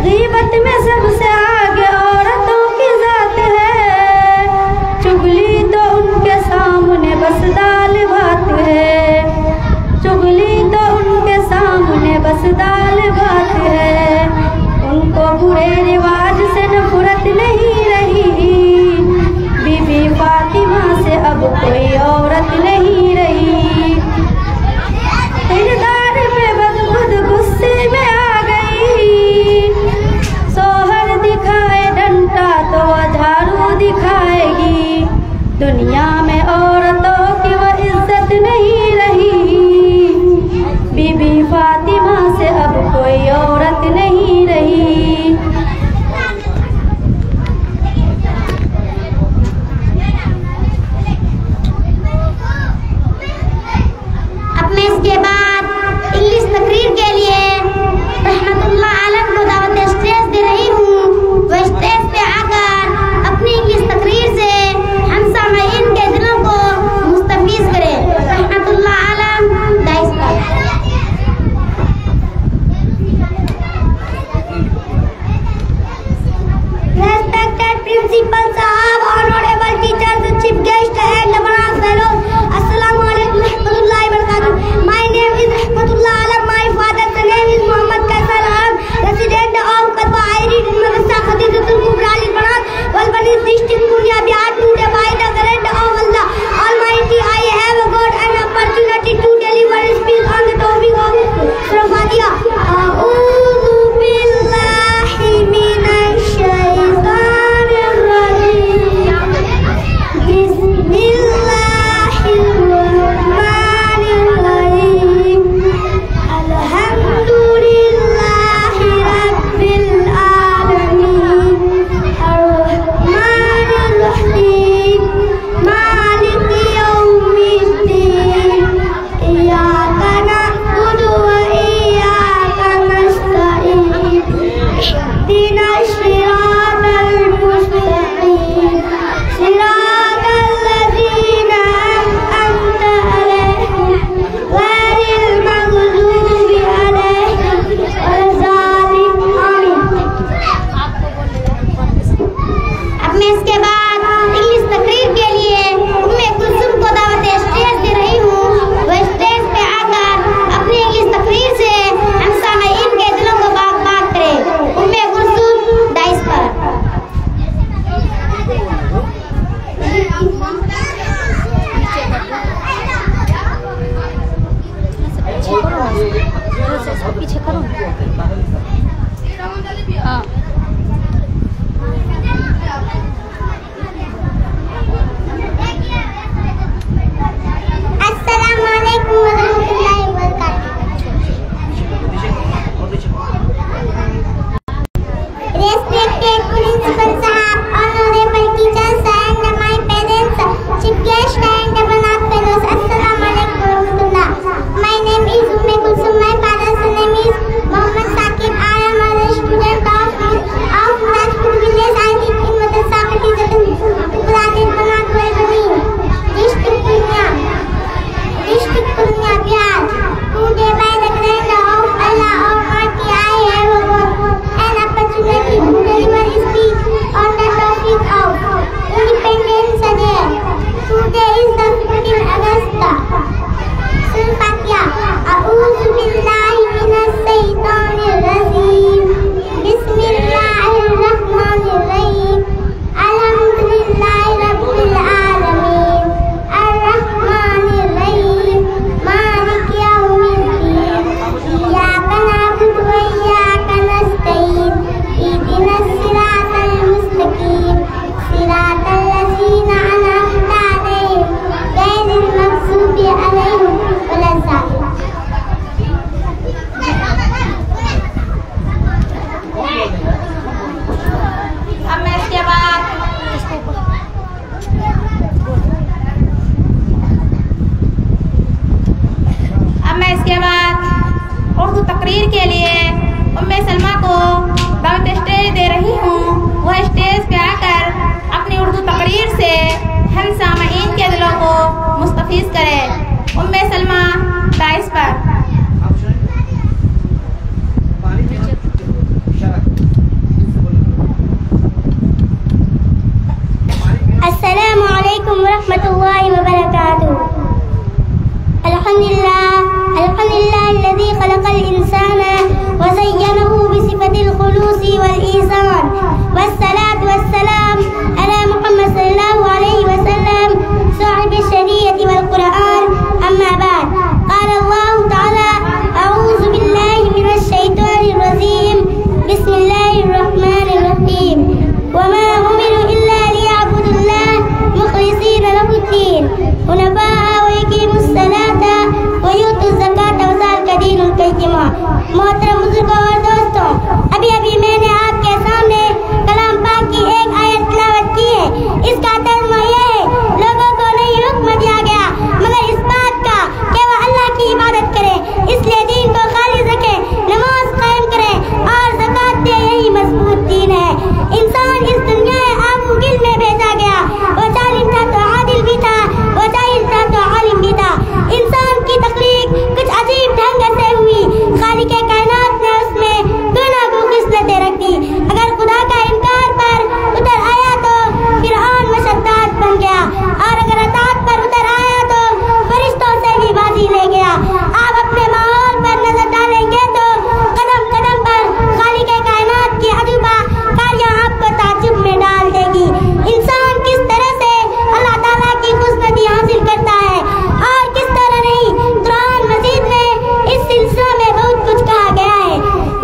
गीबत में सबसे आगे औरतों की जात है। चुगली तो उनके सामने बस दाल भात है। चुगली तो उनके सामने बस दाल भात है। उनको बुरे रिवाज से नफरत नहीं रही। बीबी फातिमा से अब कोई औरत नहीं रही। किरदार पे बदबुद गुस्से में आ गई। सोहर दिखाए डंडा तो झाड़ू दिखाएगी। दुनिया में औरतों की वह इज्जत नहीं रही। बीबी फातिमा से अब कोई औरत नहीं रही। अब मैं इसके बाद इंग्लिश तकरीर के लिए रहमतुल्लाह आलम को दावत स्टेज दे रही हूँ। वो स्टेज पे आकर अपनी इंग्लिश तकरीर से हम सामईन के दिलों को मुस्तफीज करें। रहमतुल्लाह आलम दाइस पर। Respected principal sahab, honorable teachers, chief guest and honorable fellows, assalamu alaikum warahmatullahi wabarakatuh. My name is Rahmatullah Alam. My father's name is Muhammad Kaisar Alam, resident of Katwa. I read in Madrasa Khadijatul Kubra Al Banat, Walbani district, Punia, Bihar. Today by the grant of Allah Almighty, I have got an opportunity to deliver a speech on the topic of Surah Fatiha. A'udhu billahi minash shaitanir rajim. Bismillahir rahmanir rahim. Alhamdulillahi rabbil alamin. Ar-Rahmanir Rahim. Maliki yawmiddin. Iyyaka na'budu wa iyyaka nasta'in. Ihdinas siratal mustaqim. Siratal ladzina an'amta 'alaihim ghairil maghdubi 'alaihim waladdallin. Amin. अब मैं इसके बाद English तकरीर के लिए उम्मे कुलसुम को दावत stage दे रही हूँ। वो स्टेज पे आकर अपनी इंग्लिश तकरीर से हम सामईन के दिलों को बाग बाग करें। उम्मे कुलसुम दाइस पर। पीछे करो। Assalamu alaikum warahmatullahi wabarakatuh. Respected principal sahab, honorable teachers and my parents, chief guest and honorable fellows, assalamu alaikum warahmatullah. My name is Umme Kulsum. My father's name is Muhammad Saqib के लिए उम्मे सलमा को दावत stage दे रही हूँ। वह stage पे आकर अपनी उर्दू तकरीर से हम सामईन के दिलों को मुस्तफीज करे। उम्मे सलमा दाइस पर। अस्सलामु अलैकुम वरहमतुल्लाहि वबरकातुहू। अल्हम्दुलिल्लाह अल्लज़ी खलक़ल इंसाना व ज़य्यनहू बिसिफ़तिल खुलूसी वल ईसान वस्सलातु वस्सलाम अला मुहम्मद सल्लल्लाहु अलैहि वसल्लम साहिबि शरीअति वल कुरआन। अम्मा बाद, क़ाल अल्लाहु तआला अऊज़ु बिल्लाहि मिनश शैतानिर रजीम बिस्मिल्लाहिर रहमानिर रहीम वमा उमिरू इल्ला लियअबुदुल्लाह मुख़लिसीना लहुद्दीन हुनफ़ाअ व युक़ीमुस्सलाता व युतुज़्ज़काता व ज़ालिका दीनुल क़य्यिमा। मोहतरम बुजुर्गों और दोस्तों, अभी मैंने आपके सामने कलाम पाक की एक आयत तिलावत की है। इसका तर्जुमा यह है, लोगों को नहीं हुक्म दिया गया मगर इस बात का कि वह अल्लाह की इबादत करें, इसलिए दीन को खालिस रखें, नमाज कायम करें और ज़कात दें। यही मजबूत दीन है। इंसान इस दुनिया में आबूगिल में भेजा गया। वो जालिम था तो आदिल भी था, वो जाहिल था तो आलिम भी था। इंसान की तख्लीक कुछ अजीब ढंग से हुई। खालिक कायनात ने उसमें दोनों को खिसलतें रख दी। अगर खुदा का इनकार पर उतर आया तो फिरऔन मशद्दाद बन गया, और अगर अताअत पर उतर आया तो फरिश्तों से भी बाजी ले गया। आप अपने माहौल पर नजर डालेंगे तो कदम कदम पर खालिक कायनात की अजूबा कारियां आपको ताज्जुब में डाल देगी। इंसान किस तरह से अल्लाह ताला की खुशनदी हासिल करता है और किस तरह नहीं, कुरान मजीद में इस सिलसिला में बहुत कुछ कहा गया है,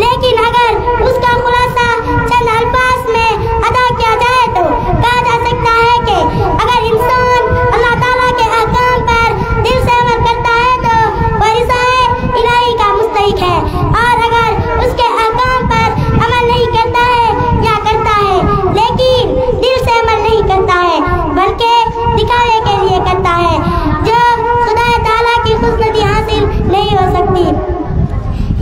लेकिन अगर उसका खुलासा चंद अल्फाज में अदा किया जाए तो कहा जा सकता है कि अगर इंसान अल्लाह ताला के अहकाम पर दिल से अमल करता है तो वह रिज़ाए इलाही का मुस्तहिक है, और अगर उसके अहकाम पर अमल नहीं करता है या करता है लेकिन दिल से अमल नहीं करता है बल्कि दिखावे के लिए करता है, जो खुदा ताला की खुशनदी हासिल नहीं हो सकती।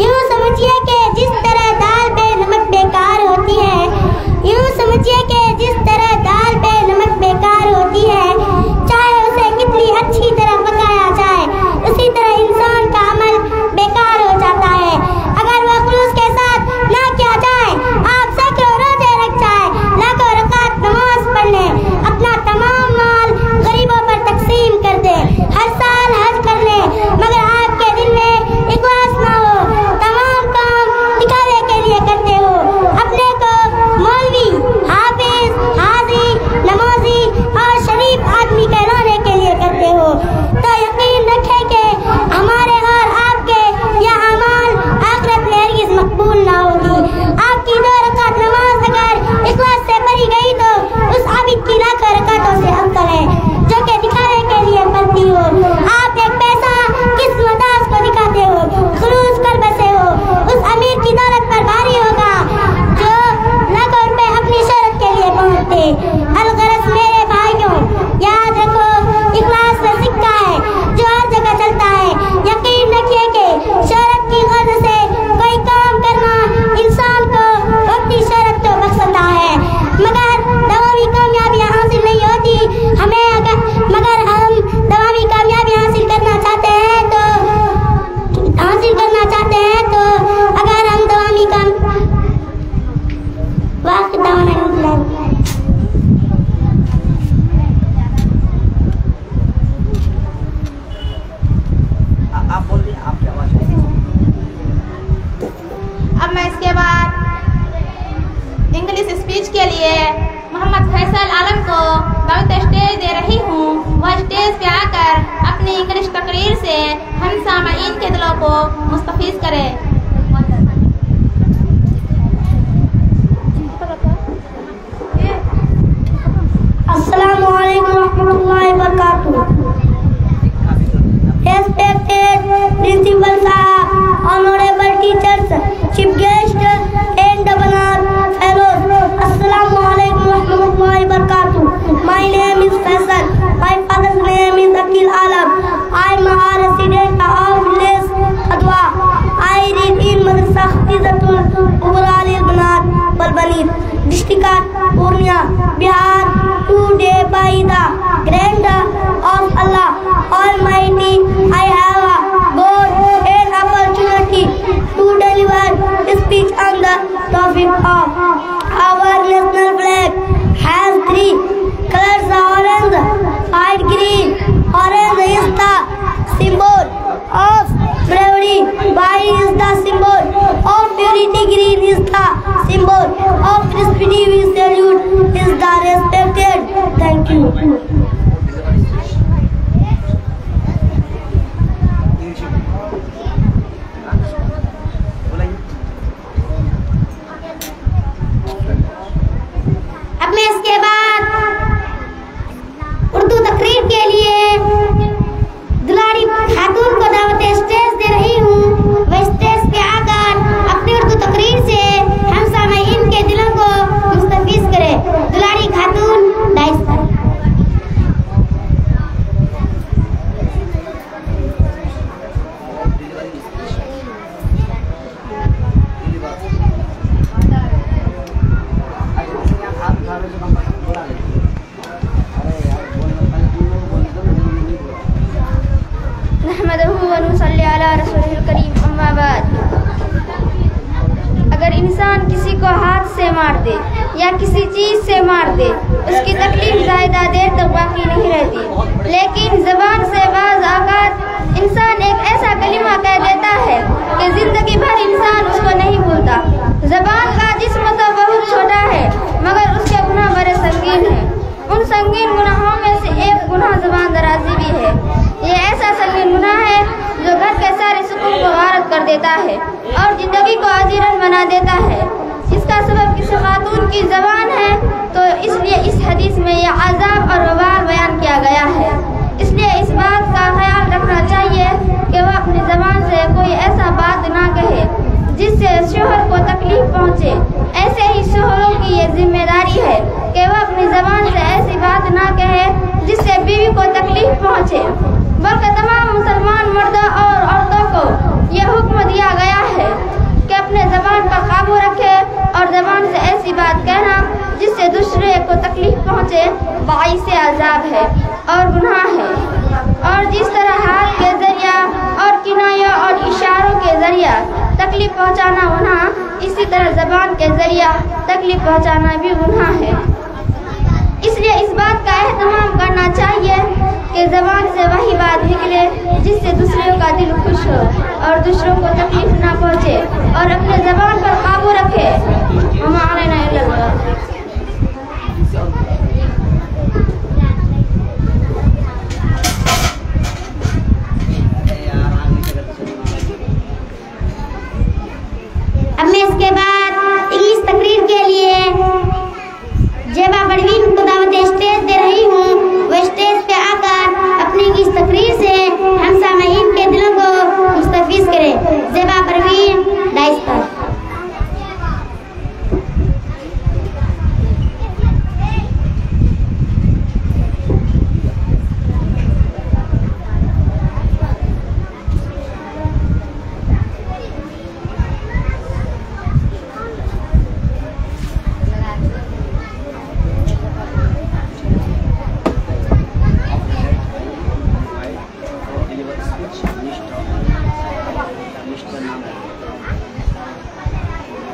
यूँ समझिए कि जिस तरह दाल पे नमक बेकार होती है, यूँ समझिए कि जिस तरह दाल पे नमक बेकार होती है, चाहे उसे कितनी अच्छी तरह पकाया जाए, उसी तरह इंसान का अमल बेकार हो जाता है अगर वह खुलूस के साथ ना किया जाए। आप सैकड़ों रोजे रख जाए, लाखों रकात नमाज पढ़ ले, अपना तमाम माल गरीबों पर तकसीम कर दे, हर साल हज कर ले, मगर आपके दिल में इखलास ना हो, तमाम काम दिखावे के लिए करते हो, अपने को मौलवी, हाफिज, हाजी, नमाजी और शरीफ आदमी कहलाने के लिए करते हो, तो यकीन रखें कि हमारे और आपके यह अमाल आखिरत में हरगिज़ मकबूल ना होगी। आपकी 2 रकात नमाज अगर इखलास से पढ़ी गई तो उस आबिद की लाखों रकातों से अफजल है जो कि दिखावे के लिए पढ़ती हो। आप एक पैसा किस मुहताज को दिखाते हो, खुलूस कल्ब से हो, उस अमीर की दौलत पर भारी होगा जो लाखों रुपए अपनी शोहरत के लिए पहुंचते। अलगरज मेरे भाइयों, याद रखो, इखलास में सिक्का है जो हर जगह चलता है। यकीन रखिए कि शोहरत की गर्ज से कोई काम करना इंसान को वक्ती शोहरत तो बख्शता है, मगर दवामी कामयाबी हासिल नहीं होती। मगर हम दवामी कामयाबी हासिल करना चाहते हैं तो अगर हम दवामी अब मैं इसके बाद इंग्लिश स्पीच के लिए मोहम्मद फैसल आलम को दावत स्टेज दे रही हूँ। वह स्टेज पे आकर अपनी इंग्लिश तकरीर से हम सामईन के दिलों को मुस्तफीज करे। अस्सलामु अलैकुम रहमतुल्लाहि व बरकातुहू। Respected Principal Sahab, Honorable Teachers, Chief Guest and Governor, Fellows, Assalamu alaikum warahmatullahi wabarakatuh. My name is Faisal. My father's name is Akil Alam. I am a resident of village Khadwa. I असातिज़तुल कुबरा लिल बनात वल बनीत, district Purnia, Bihar. Today by the grandeur of Allah Almighty, I have got an opportunity to deliver a speech on the topic of our national flag. Has three colors: orange, white, green. Orange is the symbol of bravery, white is the symbol of purity, green is the symbol of prosperity. We salute is the respected. Thank you. अब मैं इसके बाद उर्दू तकरीर के लिए दुलारी खातून को दावत stage दे रही हूँ। वह स्टेज पे आकर अपनी उर्दू तकरीर से हम सामईन के दिलों को मुस्तफिज करे। दुलारी खातून डाइस्ता। अगर इंसान किसी को हाथ से मार दे या किसी चीज से मार दे, उसकी तकलीफ ज़्यादा देर तक बाकी नहीं रहती, लेकिन ज़बान से बाज़ औक़ात इंसान एक ऐसा कलिमा कह देता है कि ज़िंदगी भर इंसान उसको नहीं भूलता। ज़बान का जिस्म तो बहुत छोटा है, मगर उसके गुनाह बड़े संगीन हैं। उन संगीन गुनाहों में से एक गुनाह ज़बान दराज़ी भी है। ये ऐसा संगीन गुनाह है जो घर के सारे सुकून को गारत कर देता है और जिंदगी को अजीरन बना देता है। इसका सबब किसी खातून की ज़बान है, तो इसलिए इस हदीस में यह अज़ाब और वबाल बयान किया गया है। इसलिए इस बात का ख्याल रखना चाहिए कि वह अपनी ज़बान से कोई ऐसा बात ना कहे जिससे शोहर को तकलीफ पहुँचे। ऐसे ही शोहरों की ये जिम्मेदारी है कि वह अपनी ज़बान से ऐसी बात ना कहे जिससे बीवी को तकलीफ पहुँचे, बल्कि तमाम मुसलमान मर्दों और औरतों को यह हुक्म दिया गया है कि अपने ज़बान पर काबू रखे और ज़बान से ऐसी बात कहना जिससे दूसरे को तकलीफ पहुँचे बाइसे अज़ाब है और गुनाह है। और जिस तरह हाथ के ज़रिया और किनायों और इशारों के ज़रिया तकलीफ पहुँचाना गुनाह, इसी तरह ज़बान के ज़रिया तकलीफ पहुँचाना भी गुनाह है। इसलिए इस बात का एहतमाम करना चाहिए कि ज़बान से वही बात निकले जिससे दूसरों का दिल खुश हो और दूसरों को तकलीफ ना पहुँचे, और अपने ज़बान पर काबू रखे। हमारे नहीं लगता। अब मैं इसके बाद इंग्लिश तकरीर के लिए जेबा परवीन को दावत स्टेज दे रही हूँ। वो स्टेज पे आकर अपनी इंग्लिश तकरीर से हम सामईन के दिलों को मुस्तफिज करे। जेबा Parveen डाइस्ता।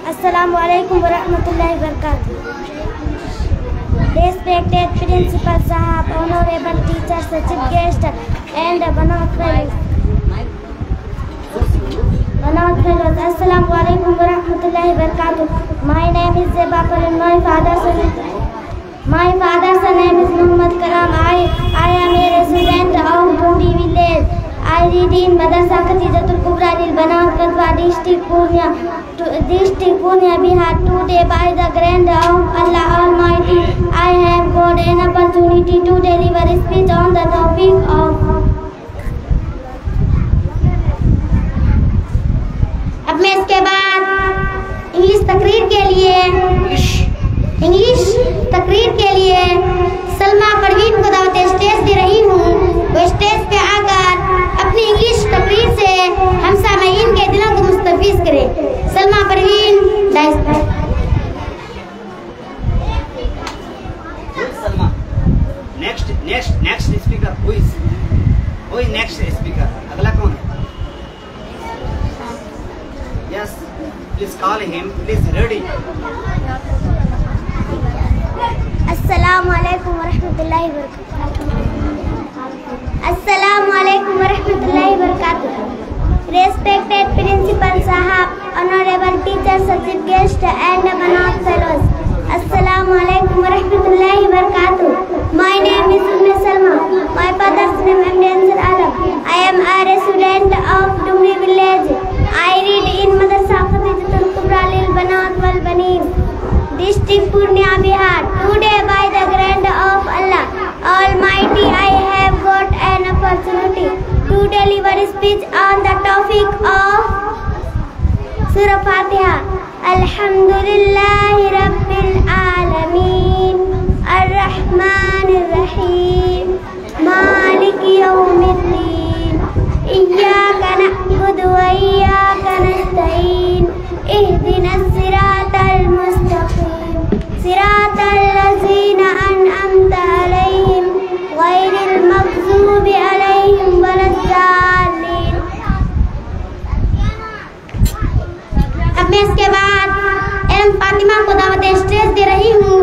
Assalamualaikum warahmatullahi wabarakatuh. Respected Principal Sahab, honorable teachers, chief guest, and Banat fellows. Assalamualaikum warahmatullahi wabarakatuh. My name is Zeba Parin. My father's name is Muhammad Karam. I am a resident of Budi village. I read in Madrasa Khadijatul Kubra Lil Banat Katwa district Purnia, Bihar. Today by the grant of Allah Almighty, I have got an opportunity to deliver a speech on the topic of अब मैं इसके बाद English तकरीर के लिए सलमा परवीन को दावत stage दे रही हूँ। वो स्टेज पे आकर अपनी इंग्लिश तकरीर से हम सामईन के दिलों को मुस्तफिज करे। सलमा डाइस पर। सलमा, नेक्स्ट स्पीकर कोई नेक्स्ट स्पीकर, अगला कौन है? Yes, please call him, please ready. अस्सलामु अलैकुम वरहमतुल्लाहि वबरकातुहू। अस्सलामु अलैकुम वरहमतुल्लाहि वबरकातुहू। Respected Principal Sahab, Honorable Teachers, Chief Guest and Manat Fellows. Assalamu alaikum wa rahmatullahi wa barakatuh. My name is Umm Salma. My father's name is Ansar Alam. I am a resident of Dumri village. I read in Madrasa Khadijatul Kubra lil Banat wal Banin, District Purnia, Bihar. Today, by the grant of Allah Almighty, I have got an opportunity to deliver a speech on the topic of Surah Fatiha. Alhamdulillahi Rabbil Alameen, Ar-Rahmanir Rahim, Maliki Yawmiddin, Iyyaka na'budu wa iyyaka nasta'in, Ihdinas siratal mustaqim, Siratal ladzina an'amta alayhim, Ghairil maghdubi alayhim waladdallin। अब मैं इसके बाद M Fatima को दावत stage दे रही हूँ।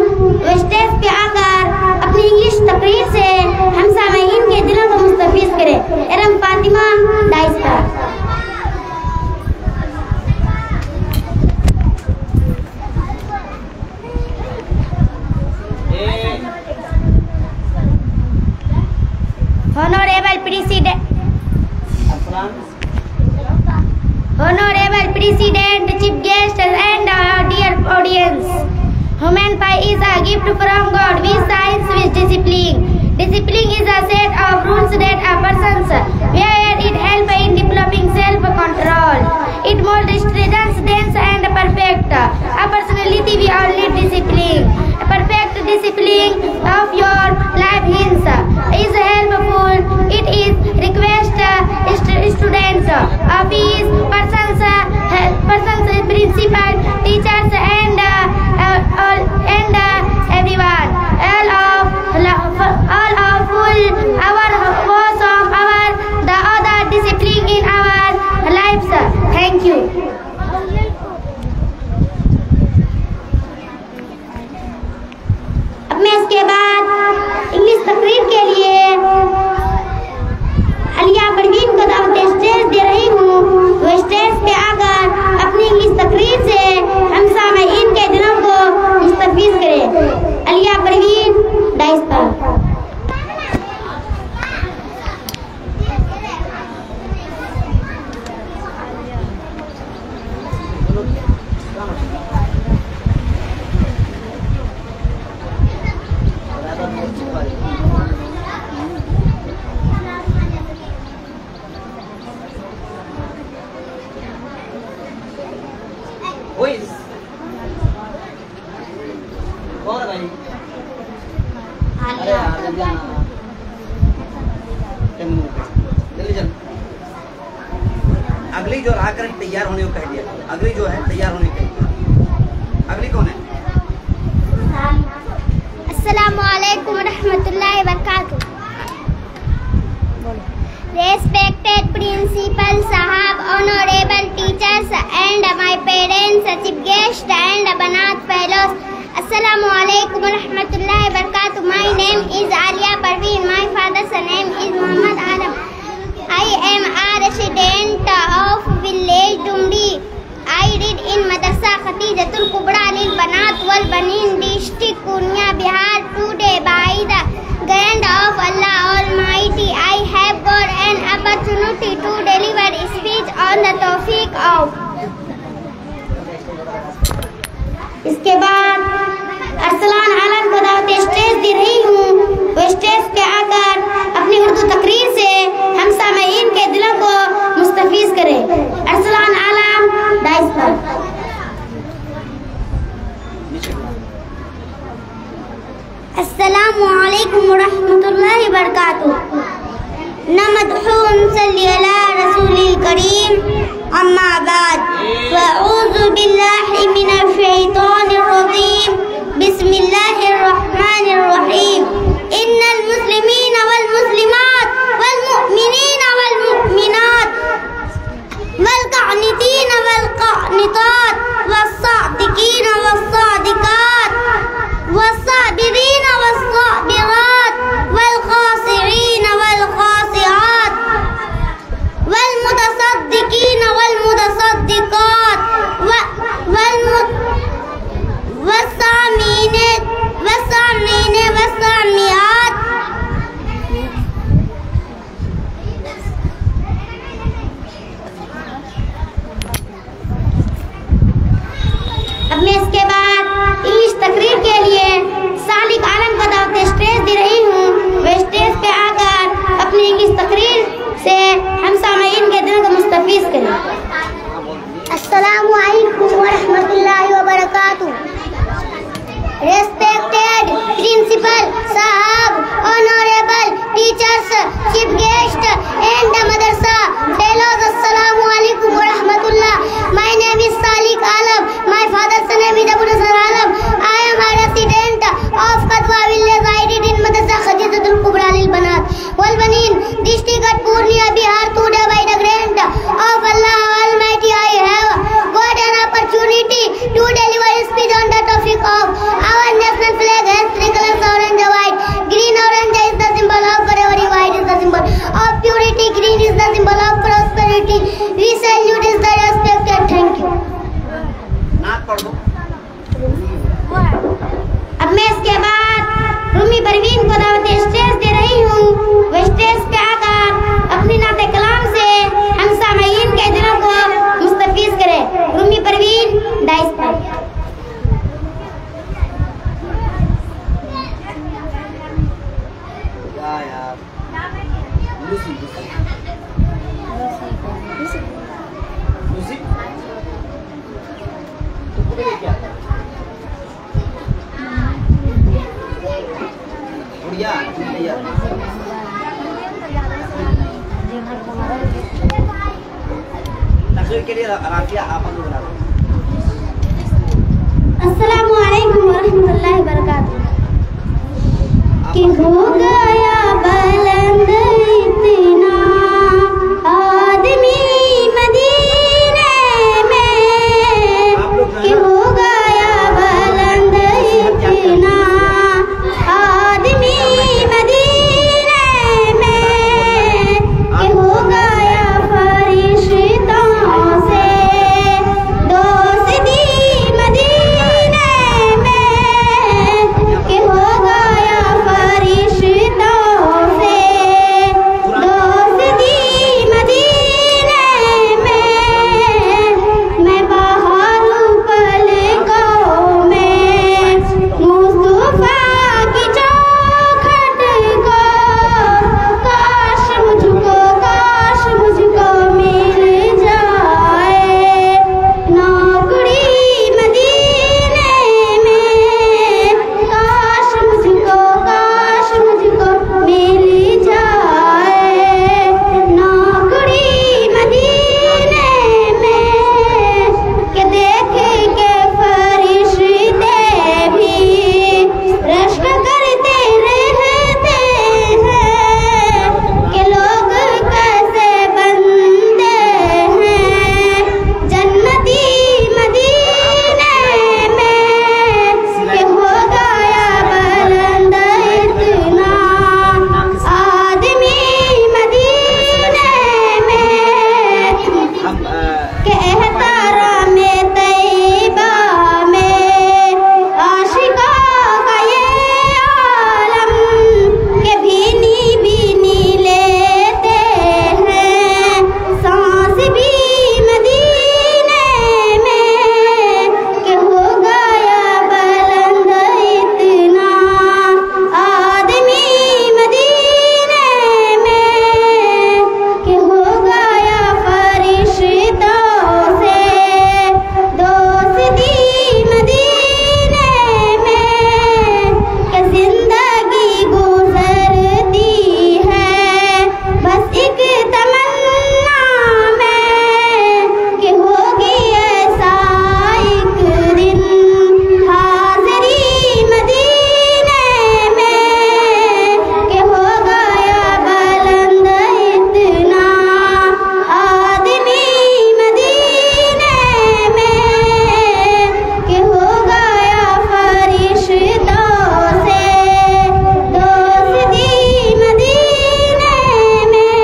वो stage पे आकर अपनी इंग्लिश तकरीर से हम सामईन के दिलों को मुस्तफीज करे। एम फातिमा डाइस पर। Honorable President, Chief Guest and dear audience, human pie is a gift from God with science with discipline. Discipline is a set of rules that a person where it helps in developing self-control. It molds strengths, dance and perfect a personality. We all need discipline. A perfect discipline of your life hints is helpful. It is request students, office persons, principal, teachers and everyone. All of full our force of our the other discipline in our lives. Thank you. अब मैं इसके बाद English तकरीर के लिए अलिया परवीन को दावत stage दे रही हूँ। वो स्टेज पे आकर अपनी इंग्लिश तकरीर से हम सामईन के दिलों को मुस्तफीज करे। अलिया परवीन डाइस पर। अगली जो आकर तैयार होने को कह दिया, अगली जो है तैयार होने को। अगली कौन है? अस्सलामु अलैकुम रहमतुल्लाहि व बरकातुहू। Respected Principal Sahab, Honorable Teachers and my parents, Chief Guest and Banat Fellows. Assalamu alaikum warahmatullahi wabarakatuh. My name is Alia Parveen. My father's name is Muhammad Alam. I am a resident of village Dumri. I read in Madrasa Khadijatul Kubra lil Banat wal Banin, District Purnia, Bihar. Today, by the grant of Allah Almighty, I have got an opportunity to deliver a speech on the topic of। इसके बाद अरसलान आलम को दावत stage दे रही हूँ। वो stage पे आकर अपनी उर्दू तकरीर से हम सामईन के दिलों को मुस्तफीज करे। अरसलान आलम डाइस पर। अस्सलामु अलैकुम वरहमतुल्लाहि वबरकातुहू। नमदहुन सल्ली अला रसूलिल करीम, अम्मा बाद। वअऊज़ु बिल्लाहि मिनश मैं इसके बाद इंग्लिश तकरीर के लिए सालिक आलम को दावत स्टेज दे रही हूँ। वे स्टेज पे आकर अपनी इंग्लिश तकरीर से हम सामईन के दिल को मुस्तफीज करें। अस्सलामु अलैकुम व रहमतुल्लाहि व बरकातुहू। Respected principal, Sahab, honorable teachers, chief guest and the madrasa fellows, assalamu alaikum wa rahmatullah. My name is Salik Alam. My father's name is Abu Nasr Alam. I am a resident of Katwa village. I did in Madrasa Khadijatul Kubra lil Banat wal Banin, district at Purnia, Bihar. Today by the grant of Allah Almighty, I have got an opportunity to deliver a speech on the topic of our national flag has three colors, orange and white. Green orange is the symbol of bravery, white is the symbol of purity, green is the symbol of prosperity. We salute is the respected. Thank you. अब मैं इसके बाद रूमी परवीन को दावत stage दे रही हूँ। वो stage पे आकर अपनी नाते कलाम से हम सामईन के दिलों को मुस्तफीज करे। रूमी परवीन डाइस पर। के लिए राफिया आप बना दो। अस्सलामु अलैकुम व रहमतुल्लाहि व बरकातुहू। कि हो गया बुलंद इतना आदमी मदीने में, कि हो गया बुलंद इतना आदमी मदीने में, कि हो गया फरिश्तों से दोस्ती मदीने में, कि हो गया फरिश्तों से दोस्ती मदीने में। मैं बाहर पलकों में मुस्तफा की चौखट को, काश मुझको मिल जाए नौकरी मदीने में, काश मुझको मिल जाए नौकरी मदीने में। कि देख के फरिश्ते भी रश्क करते रहते हैं, कि लोग कैसे बंदे हैं जन्नती मदीने में, कि हो गया बुलंद इतना आदमी मदीने में, कि एहतराम तैयबा में आशिका का ये आलम, कि भीनी भीनी लेते हैं सांस भी मदीने में, कि हो गया बुलंद इतना आदमी मदीने में, कि हो गया फरिश्तों से दोस्ती मदीने में। कि जिंदगी गुजरती है बस एक तमन्ना में, कि होगी ऐसा एक दिन हाज़िरी मदीने में, कि हो गया बुलंद इतना आदमी मदीने में, कि हो गया फरिश्तों से दोस्ती मदीने में।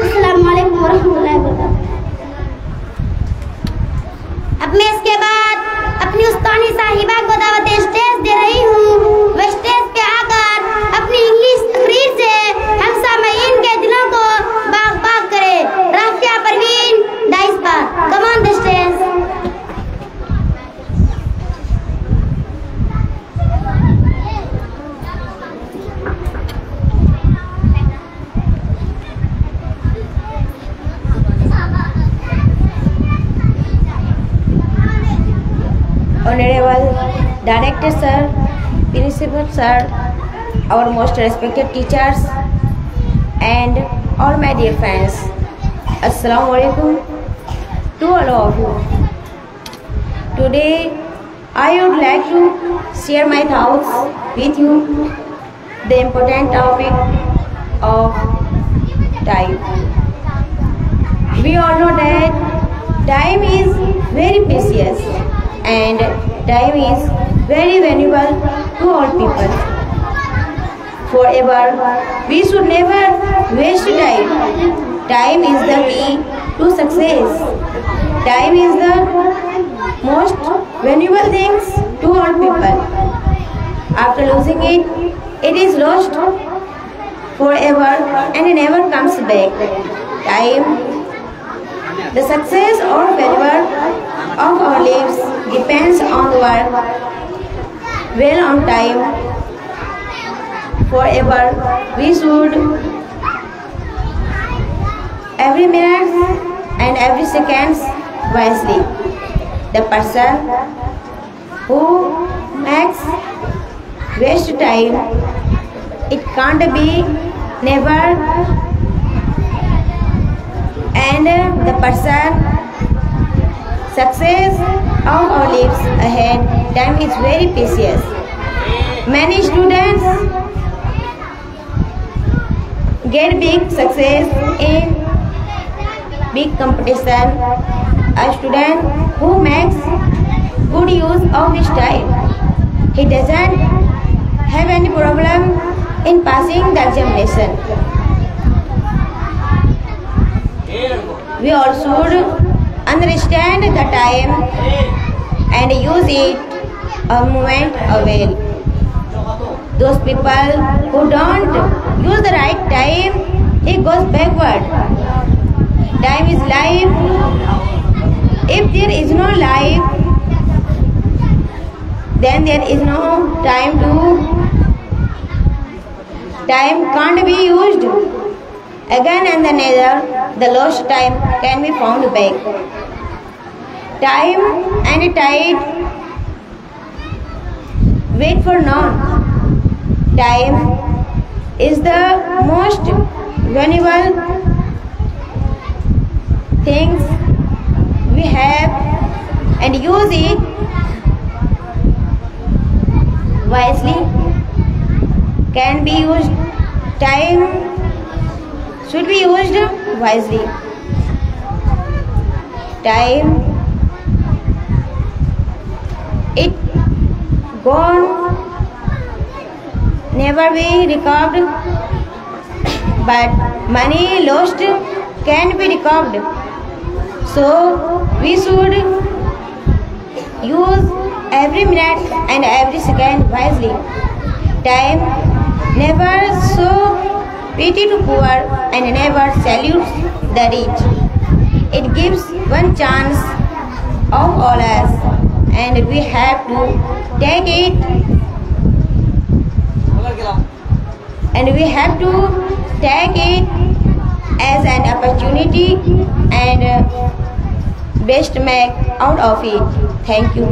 अस्सलामु अलैकुम व रहमतुल्लाहि व बरकातुहू। अब मैं इसके बाद अपनी उस्तानी साहिबा को दावत स्टेज दे रही हूँ। वह स्टेज पे आकर अपनी इंग्लिश तकरीर से हम सामईन के दिलों को बाग बाग करे। राफिया परवीन डाइस पर। Come on the stage. Honorable Director Sir, Principal Sir, our most respected teachers, and all my dear friends. Assalamu alaikum to all of you. Today I would like to share my thoughts with you, the important topic of time. We all know that time is very precious and time is very valuable to all people. Forever, we should never waste time. Time is the key to success. Time is the most valuable things to all people. After losing it, it is lost forever and never comes back. Time, the success or failure of our lives depends on our well on time. Forever, we should every minute and every second wisely. The person who makes waste time, it can't be never. And the person success of our lives ahead, time is very precious. Many students get big success in big competition. A student who makes good use of his time, he doesn't have any problem in passing the examination. We all should understand the time and use it a moment away. Those people who don't use the right time, he goes backward. Time is life. If there is no life, then there is no time time can't be used. Again and another, the lost time can be found back. Time and tide wait for none. Time is the most valuable things we have, and use it wisely. Can be used. Time should be used wisely. Time, it gone, never be recovered, but money lost can be recovered. So we should use every minute and every second wisely. Time never so pity to poor and never salutes the rich. It gives one chance of all us, and we have to take it. And we have to take it as an opportunity and best make out of it. Thank you.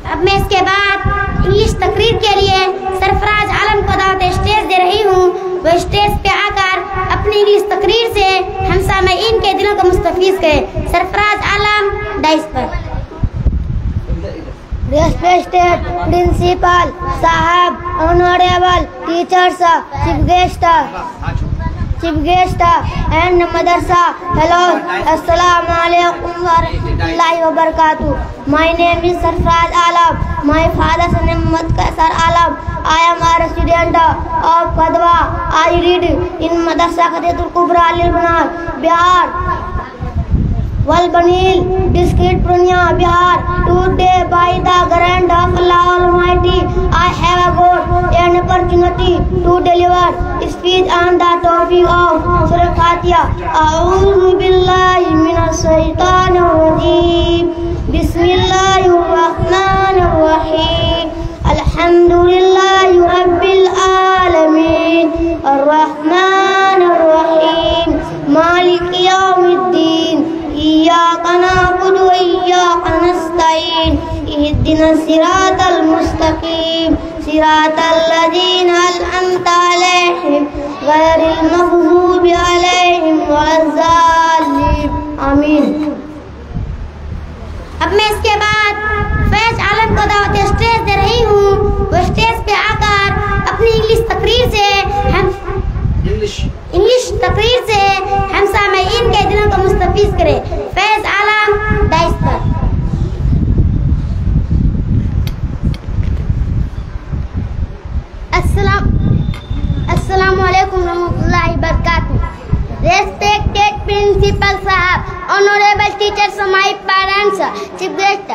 अब मैं इसके बाद English तकरीर के लिए सरफराज आलम को दावत stage दे रही हूँ। वो स्टेज पे आकर अपनी इंग्लिश तकरीर से हम सामईन के दिलों को मुस्तफीज करें। सरफराज आलम डाइस पर। Respected principal, sahab, honorable teachers, chief guest and madrasa. Hello, assalamu alaikum wa rahmatullahi wa barakatuh. My name is Sarfraz Alam. My father's name is Muhammad Kaisar Alam. I am a student of Kadwa. I read in Madrasa Khadijatul Kubra Lilbanar, Bihar. Walbanil, district Purnia, Bihar. Today, by the grant of Allah Almighty, I have got an opportunity to deliver speech on the topic of Surah Fatiha. A'udhu billahi minash shaitanir rajim. Bismillahir rahmanir rahim. Alhamdulillah. इहदिना सिरातल मुस्तकीम सिरातल लज़ीना अनअमता अलैहिम गैरिल मग़ज़ूबि अलैहिम वलज़्ज़ालिमीन। आमीन। अब मैं इसके बाद फैज आलम को दावत stage दे रही हूँ। वो स्टेज पे आकर अपनी इंग्लिश तकरीर से हम सामईन के दिलों को मुस्तफ़ीज़ करे। फैज आलम दाइस्तर। अस्सलामुअलैकुम रहमतुल्लाहि बरकातुहू। Respected Principal Sahab, Honorable Teachers, my parents, Chief Guest,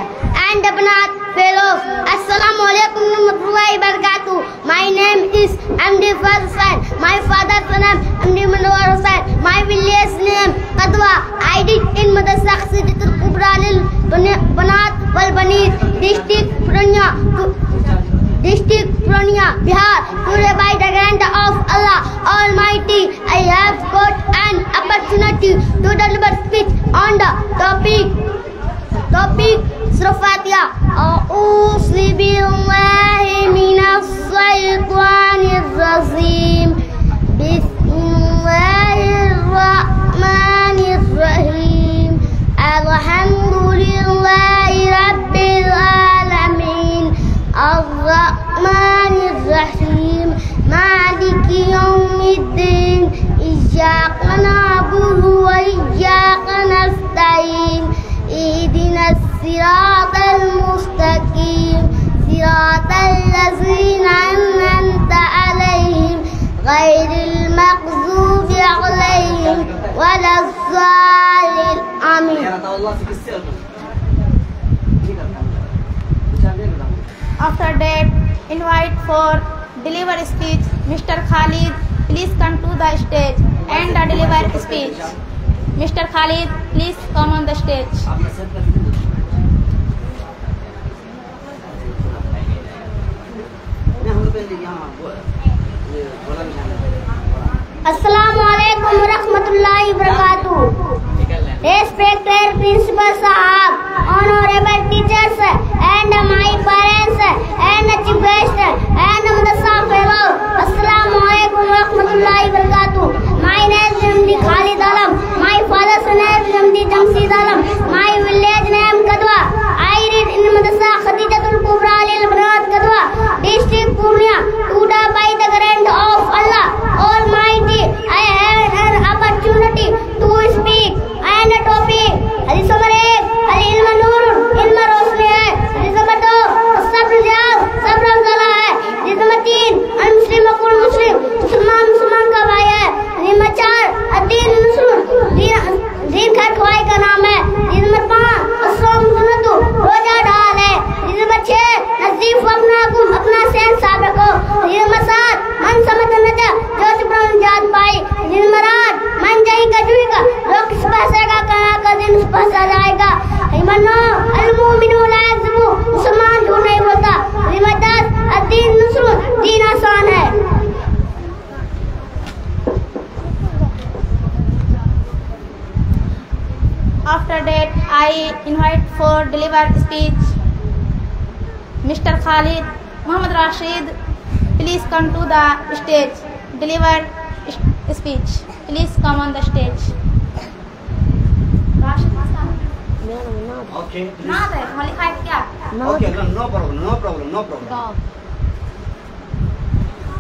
and Abnat Fellows. Assalamualaikum warahmatullahi wabarakatuh. My name is Amdi Fazlan. My father's name Amdi Manwar Hussain. My village name Kadwa. I did in Madrasa Sidratul Kubra lil Banat wal Baneet, District Purnia, Bihar. Today by the grant of Allah Almighty, I have got an opportunity to deliver speech on the topic Surah Fatiha. A'udhu billahi minas shaitanir rajim. Bismillahir rahmanir rahim. Alhamdulillahi rabbil alamin. Ar-Rahmanir Rahim. Maliki yawmiddin. Iyyaka na'budu wa iyyaka nasta'in. Ihdinas siratal mustaqim. Siratal ladzina an'amta 'alaihim ghairil maghdubi 'alaihim waladdallin. Amin. After that, invite for deliver speech Mr. Khalid. Please come to the stage and deliver speech. Mr. Khalid, please come on the stage. Assalamualaikum warahmatullahi wabarakatuh. Respected Principal Sahab, Honorable Teachers, and my parents, and Chief Guest, and Madrasa Fellow. Assalamualaikum warahmatullahi wabarakatuh. My name is Amdi Khalid Alam. My father's name is Amdi Jamshid Alam. My village name Kadwa. I read in Madrasa Khadijatul Kubra lil Banat Kadwa, District Purnia. Today by the grant of Allah Almighty, I have an opportunity to speak and a topic. Hadith number 1, al-ilm nurun, ilm रोशनी है. hadith number 2, सब्र जाग, सब्र उजाला है. hadith number 3, al-muslim अकुल मुस्लिम, मुसलमान का भाई है. hadith number 4, ad-din nusrun, दीन खैर ख्वाही का नाम है. hadith number 5, as-sawm सुन्नतु, रोजा ढाल है. hadith number 6, नज़ीफ अपनाकुम, अपना सहन साबिक हो. hadith number 7, मन समझ नजा, जो चिपरान जात पाई. hadith number 8, मन जाई का जुई का, लोग किस बहसेगा कहा का दिन उस बहसा जाएगा. हिमनो अल-मुमिनु ला यज़्बु, मुसलमान झूठ नहीं बोलता. hadith number 10, ad-din nusrun, दीन आसान है. After that, I invite for deliver speech Mr. Khalid Muhammad Rashid. Please come to the stage. Deliver speech. Please come on the stage. Rashid, Okay. ना दे, हमारी खाई क्या? Okay, no problem.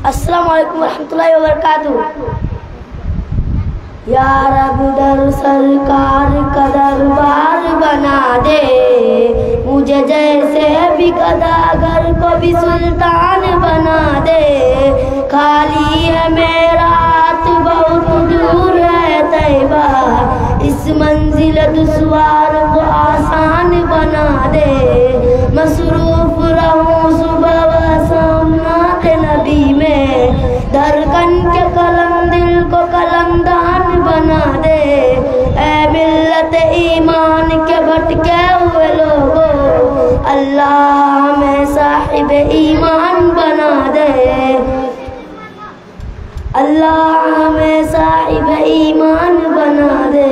अस्सलामुअलैकुम वरहमतुल्लाहि वबरकातुहू। या रब दर सरकार का दरबार बना दे, मुझे जैसे भी गदागर को भी सुल्तान बना दे. खाली है मेरा हाथ, बहुत दूर है तैबा, इस मंजिल दुश्वार को आसान बना दे. मसरूफ रहूं सुबह व शाम नात नबी में, धड़कन के कलम दिल को कलमदान बना दे. ऐ मिल्लत ईमान के भटके हुए लोगों, अल्लाह हमें साहिब ईमान बना दे. अल्लाह हमें साहिब ईमान बना दे.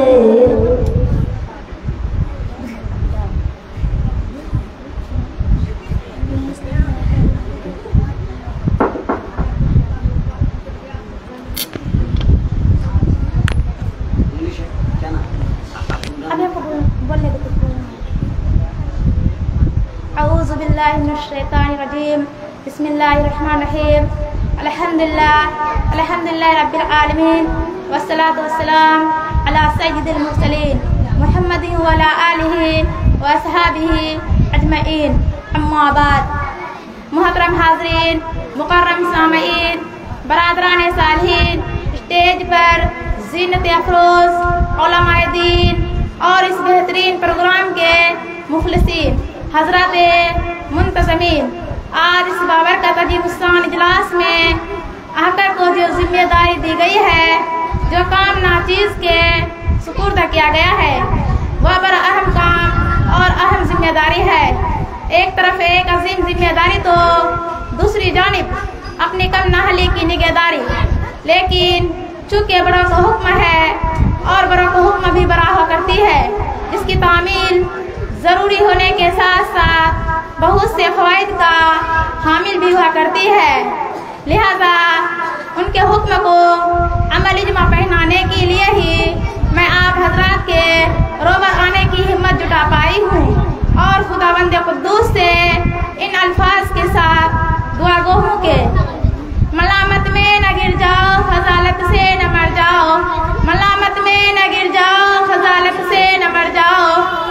बिस्मिल्लाहि मिनश्शैतानिर्रजीम बिस्मिल्लाहिर्रहमानिर्रहीम अल्हम्दुलिल्लाह रब्बिल आलमीन वस्सलातु वस्सलाम अला सय्यिदिल मुरसलीन मुहम्मदिन व अला आलिहि व अस्हाबिहि अजमईन अम्मा बाद। मुहतरम हाज़रीन, मुकर्रम सामईन, बरादरान सालिहीन, स्टेज पर ज़ीनत अफरोज़ उलमाए दीन और इस बेहतरीन प्रोग्राम के मुखलिसीन हज़रात मुंतज़मीन, आज इस बाबरकत अजीमुस्शान इजलास में आकर को जो जिम्मेदारी दी गई है, जो काम नाचीज़ के सुपुर्द किया गया है, वह बड़ा अहम काम और अहम जिम्मेदारी है। एक तरफ एक अजीम जिम्मेदारी तो दूसरी जानिब अपनी कम नाहली की निगहदारी, लेकिन चूँकि बड़ों को हुक्म है और बड़ों को हुक्म भी बड़ा हो करती है, जिसकी तामील ज़रूरी होने के साथ साथ बहुत से फ़वाइद का हामिल भी हुआ करती है। लिहाजा उनके हुक्म को अमल इज्मा पहनाने के लिए ही मैं आप हजरात के रोबर आने की हिम्मत जुटा पाई हूँ और खुदावंद कुद्दूस से इन अल्फाज के साथ दुआ गो हूँ के मलामत में न गिर जाओ, खजालत से न मर जाओ, मलामत में न गिर जाओ, खजालत से न मर जाओ,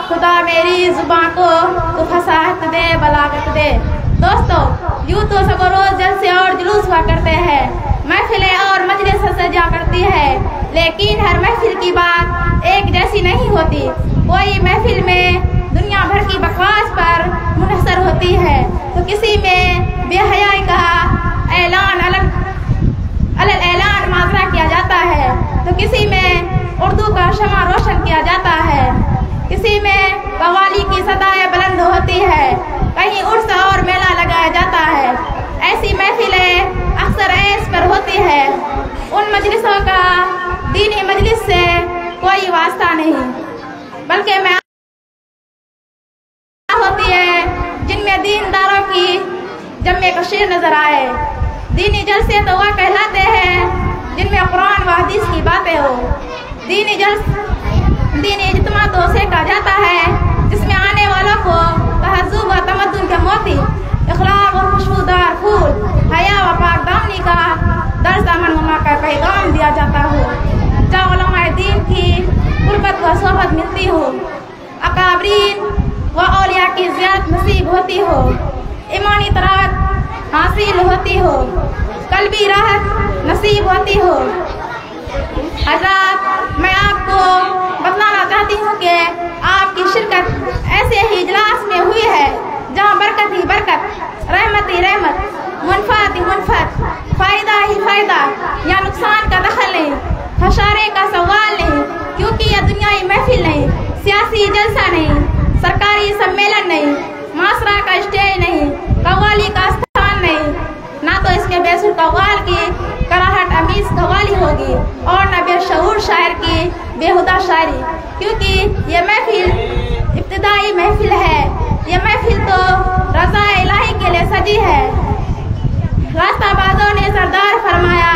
खुदा मेरी जुबान को तो फसाहत दे, बलागत दे। दोस्तों, यूँ तो सब रोज जलसे और जुलूस हुआ करते हैं, महफिलें और मजलिस सजा करती है, लेकिन हर महफिल की बात एक जैसी नहीं होती। कोई महफिल में दुनिया भर की बकवास पर मुनहसर होती है, तो किसी में बेहयाई का ऐलान ऐलान माजरा किया जाता है, तो किसी में उर्दू का शमा रोशन किया जाता है, किसी में कव्वाली की सदाएं बुलंद होती है, कहीं उर्स और मेला लगाया जाता है। ऐसी महफिलें अक्सर ऐश पर होती है। उन मजलिसों का दीनी मजलिस से कोई वास्ता नहीं, बल्कि मैं होती है जिनमें दीनदारों की जम्मे कशीर नजर आए। दीनी जलसे तो वह कहलाते हैं जिनमें कुरान व हदीस की बातें हो। दीनी इज्तिमा तो उसे कहा जाता है जिसमें आने वालों को तहज़्ज़ुब व तमद्दुन के मोती, इखलाक और खुशबूदार फूल, हया व पाकदामनी का दर्स अमन का पैगाम दिया जाता हो, जहाँ उलमाए दीन की कुर्बत व सोहबत मिलती हो, अकाबरीन व औलिया की ज़ियारत नसीब होती हो, ईमानी तरावत हासिल होती हो, कल्बी राहत नसीब होती हो। हज़रात, मैं आपको बतलाना चाहती हूँ कि आपकी शिरकत ऐसे ही इजलास में हुई है जहाँ बरकत ही बरकत, रहमत ही रहमत, मुनफ़त ही मुनफ़त, फ़ायदा ही फ़ायदा, या नुकसान का दखल नहीं, खसारे का सवाल नहीं, क्योंकि यह दुनियाई महफिल नहीं, सियासी जलसा नहीं, सरकारी सम्मेलन नहीं, मासरा का स्टेज नहीं, कव्वाली का स्थान नहीं, ना तो इसके बेसुर कव्वाल की कराहट अमीज़ कव्वाली होगी और न बेशऊर शायर की बेहुदा शायरी, क्योंकि ये महफिल इब्तिदाई महफिल है। ये महफिल तो रज़ा इलाही के लिए सजी है। रास्ताबाजों ने सरदार फरमाया,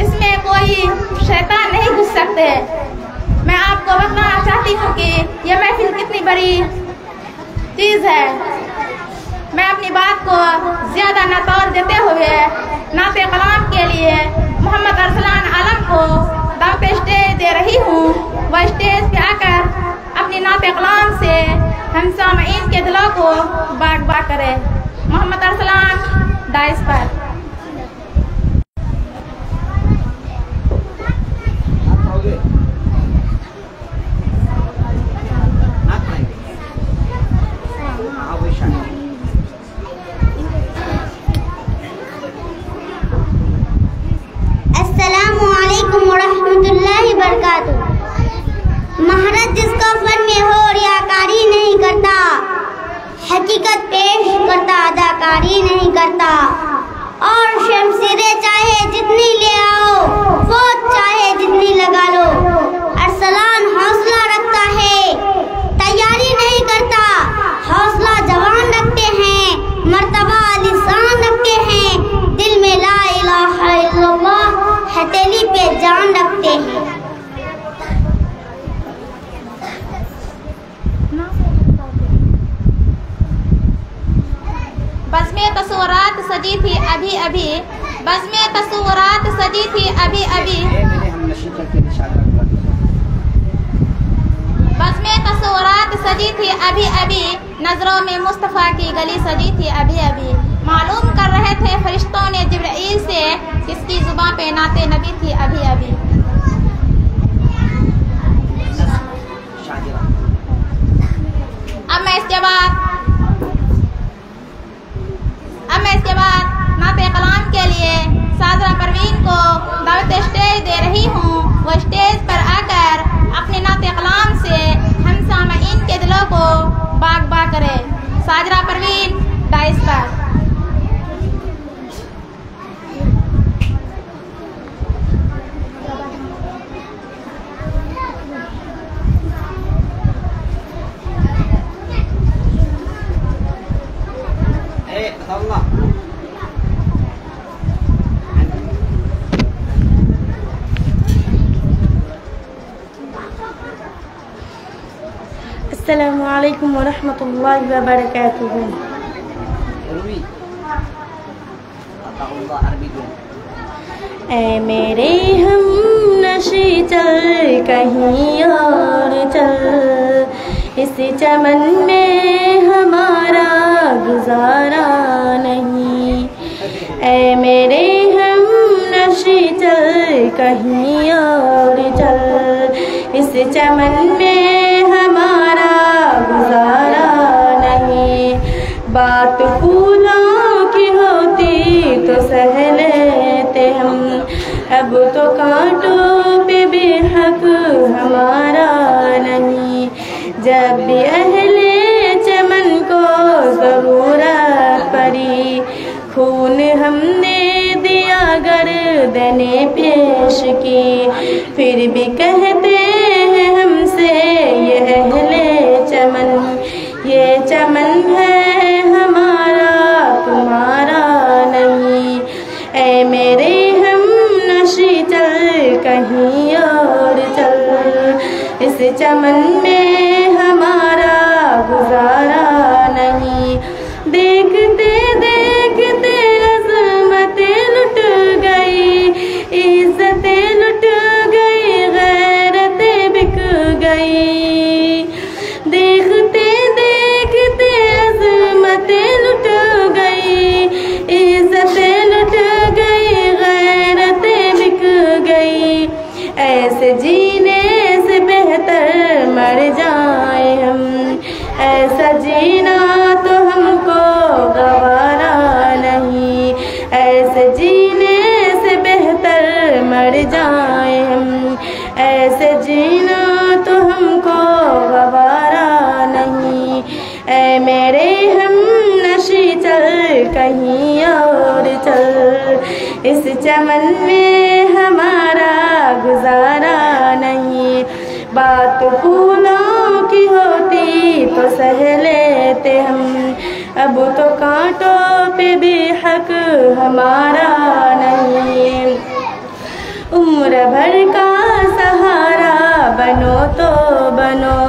इसमें कोई शैतान नहीं घुस सकते। मैं आपको बताना चाहती हूँ कि यह महफिल कितनी बड़ी चीज़ है। मैं अपनी बात को ज़्यादा न तौर देते हुए नाते कलाम के लिए मोहम्मद अरसलान आलम को दावत स्टेज दे रही हूँ। वह स्टेज पे आकर अपनी नाते कलाम से हम सामईन के दिलों को बाग बाग करे। मोहम्मद अरसलान डाइस पर। अस्सलामुअलैकुम वरहमतुल्लाहि वबरकातुहू। महारत जिसको फन में हो रियाकारी नहीं करता, हकीकत पेश करता अदाकारी नहीं करता, और शमशीरें चाहे जितनी ले आओ, फौज चाहे जितनी लगा लो, अरसलान हौसला रखता है, तैयारी नहीं करता, हौसला जवान रखते हैं, मर्तबा लिसान रखते हैं, दिल में ला इलाहा इल्लल्लाह हथेली पे जान रखते हैं। तस्वुरात सजी थी अभी अभी, बज़्म तस्वुरात सजी थी अभी अभी, बज़्म तस्वुरात सजी थी अभी अभी, नजरों में मुस्तफ़ा की गली सजी थी अभी अभी। मालूम कर रहे थे फरिश्तों ने जिब्राइल से, किसकी जुबां पे नाते नबी थी अभी अभी। अब मैं इसके बाद नाते कलाम के लिए साजरा परवीन को दावत स्टेज दे रही हूँ। वो स्टेज पर आकर अपने नाते कलाम से हम सामईन के दिलों को बाग बाग करे। साजरा परवीन डाइस पर। अस्सलामु अलैकुम वरहमतुल्लाहि वबरकातुहू। ऐ मेरे हम नशी चल कहीं और चल, इस चमन में हमारा गुजारा नहीं। ऐ मेरे हम नशी चल कहीं और चल, इस चमन में हमारा गुजारा नहीं। बात फूलों की होती तो सह लेते हम, अब तो कांटों पे भी हक हमारा नहीं। जब भी अहले चमन को ज़रूरत पड़ी, खून हमने दिया गर्दने पेश की, फिर भी कहते हैं हमसे ये अहले चमन, ये चमन है हमारा तुम्हारा नहीं। ऐ मेरे हम नशी चल कहीं और चल, इस चमन में हमारा गुजारा नहीं। देखते देखते अज़मतें लुट गई, इज़्ज़तें लुट गई, गैरतें बिक गई। देखते देखते अज़मतें लुट गई, इज़्ज़तें लुट गई, गैरतें बिक गई। ऐसे जीने से बेहतर मर जाए हम, ऐसा जीना तो हमको गवारा नहीं। ऐसे जीने से बेहतर मर जाए हम, ऐसे जीना तो हमको गवारा नहीं। ऐ मेरे हम नशी चल कहीं और चल, इस चमन में हमारा गुजारा नहीं। बात फूलों की होती तो सह लेते हम, अब तो कांटों पे भी हक हमारा नहीं। उम्र भर का सहारा बनो तो बनो,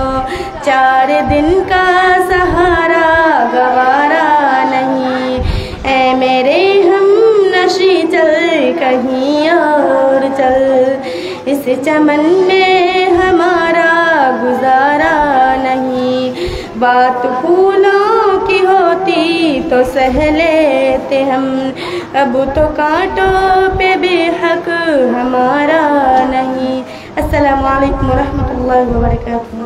4 दिन का सहारा गवारा नहीं। ऐ मेरे हम नशी चल कहीं और चल, इस चमन में हमारा गुजारा नहीं। बात फूलों की होती तो सह लेते हम, अब तो कांटों पे भी हक हमारा नहीं। अस्सलामु अलैकुम वरहमतुल्लाहि वबरकातुहू।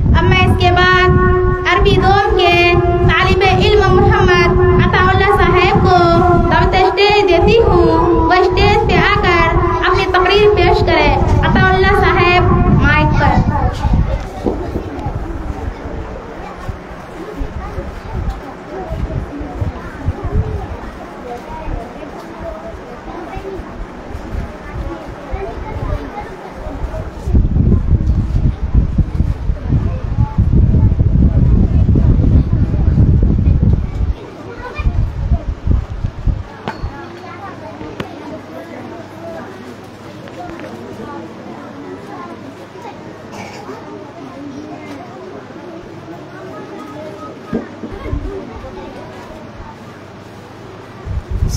अब मैं इसके बाद अरबी दोम के तालिबे इल्म मोहम्मद अताउल्लाह साहब को दावत स्टेज देती हूँ। वह स्टेज पे आकर अपनी तकरीर पेश करें। अताउल्लाह साहब माइक पर।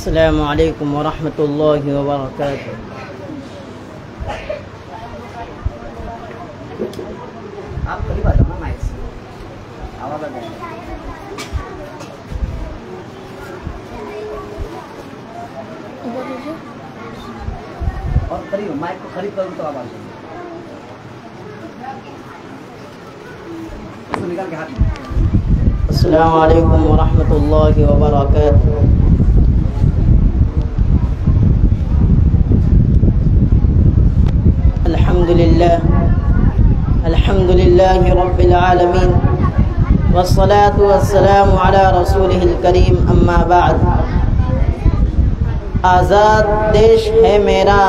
अस्सलामु अलैकुम वरहमतुल्लाहि वबरकातुहू। आप करीब आ जाओ ना माइक से, आवाज़ आ जाएगी। और करीब माइक को करीब करूँ तो आवाज़ आएगी। इसको निकाल के हाथ में। अस्सलामु अलैकुम वरहमतुल्लाहि वबरकातुहू। अल्हम्दुलिल्लाहि रब्बिल आलमीन वस्सलातु वस्सलामु अला रसूलिहिल करीम अम्मा बाद। आज़ाद देश है मेरा,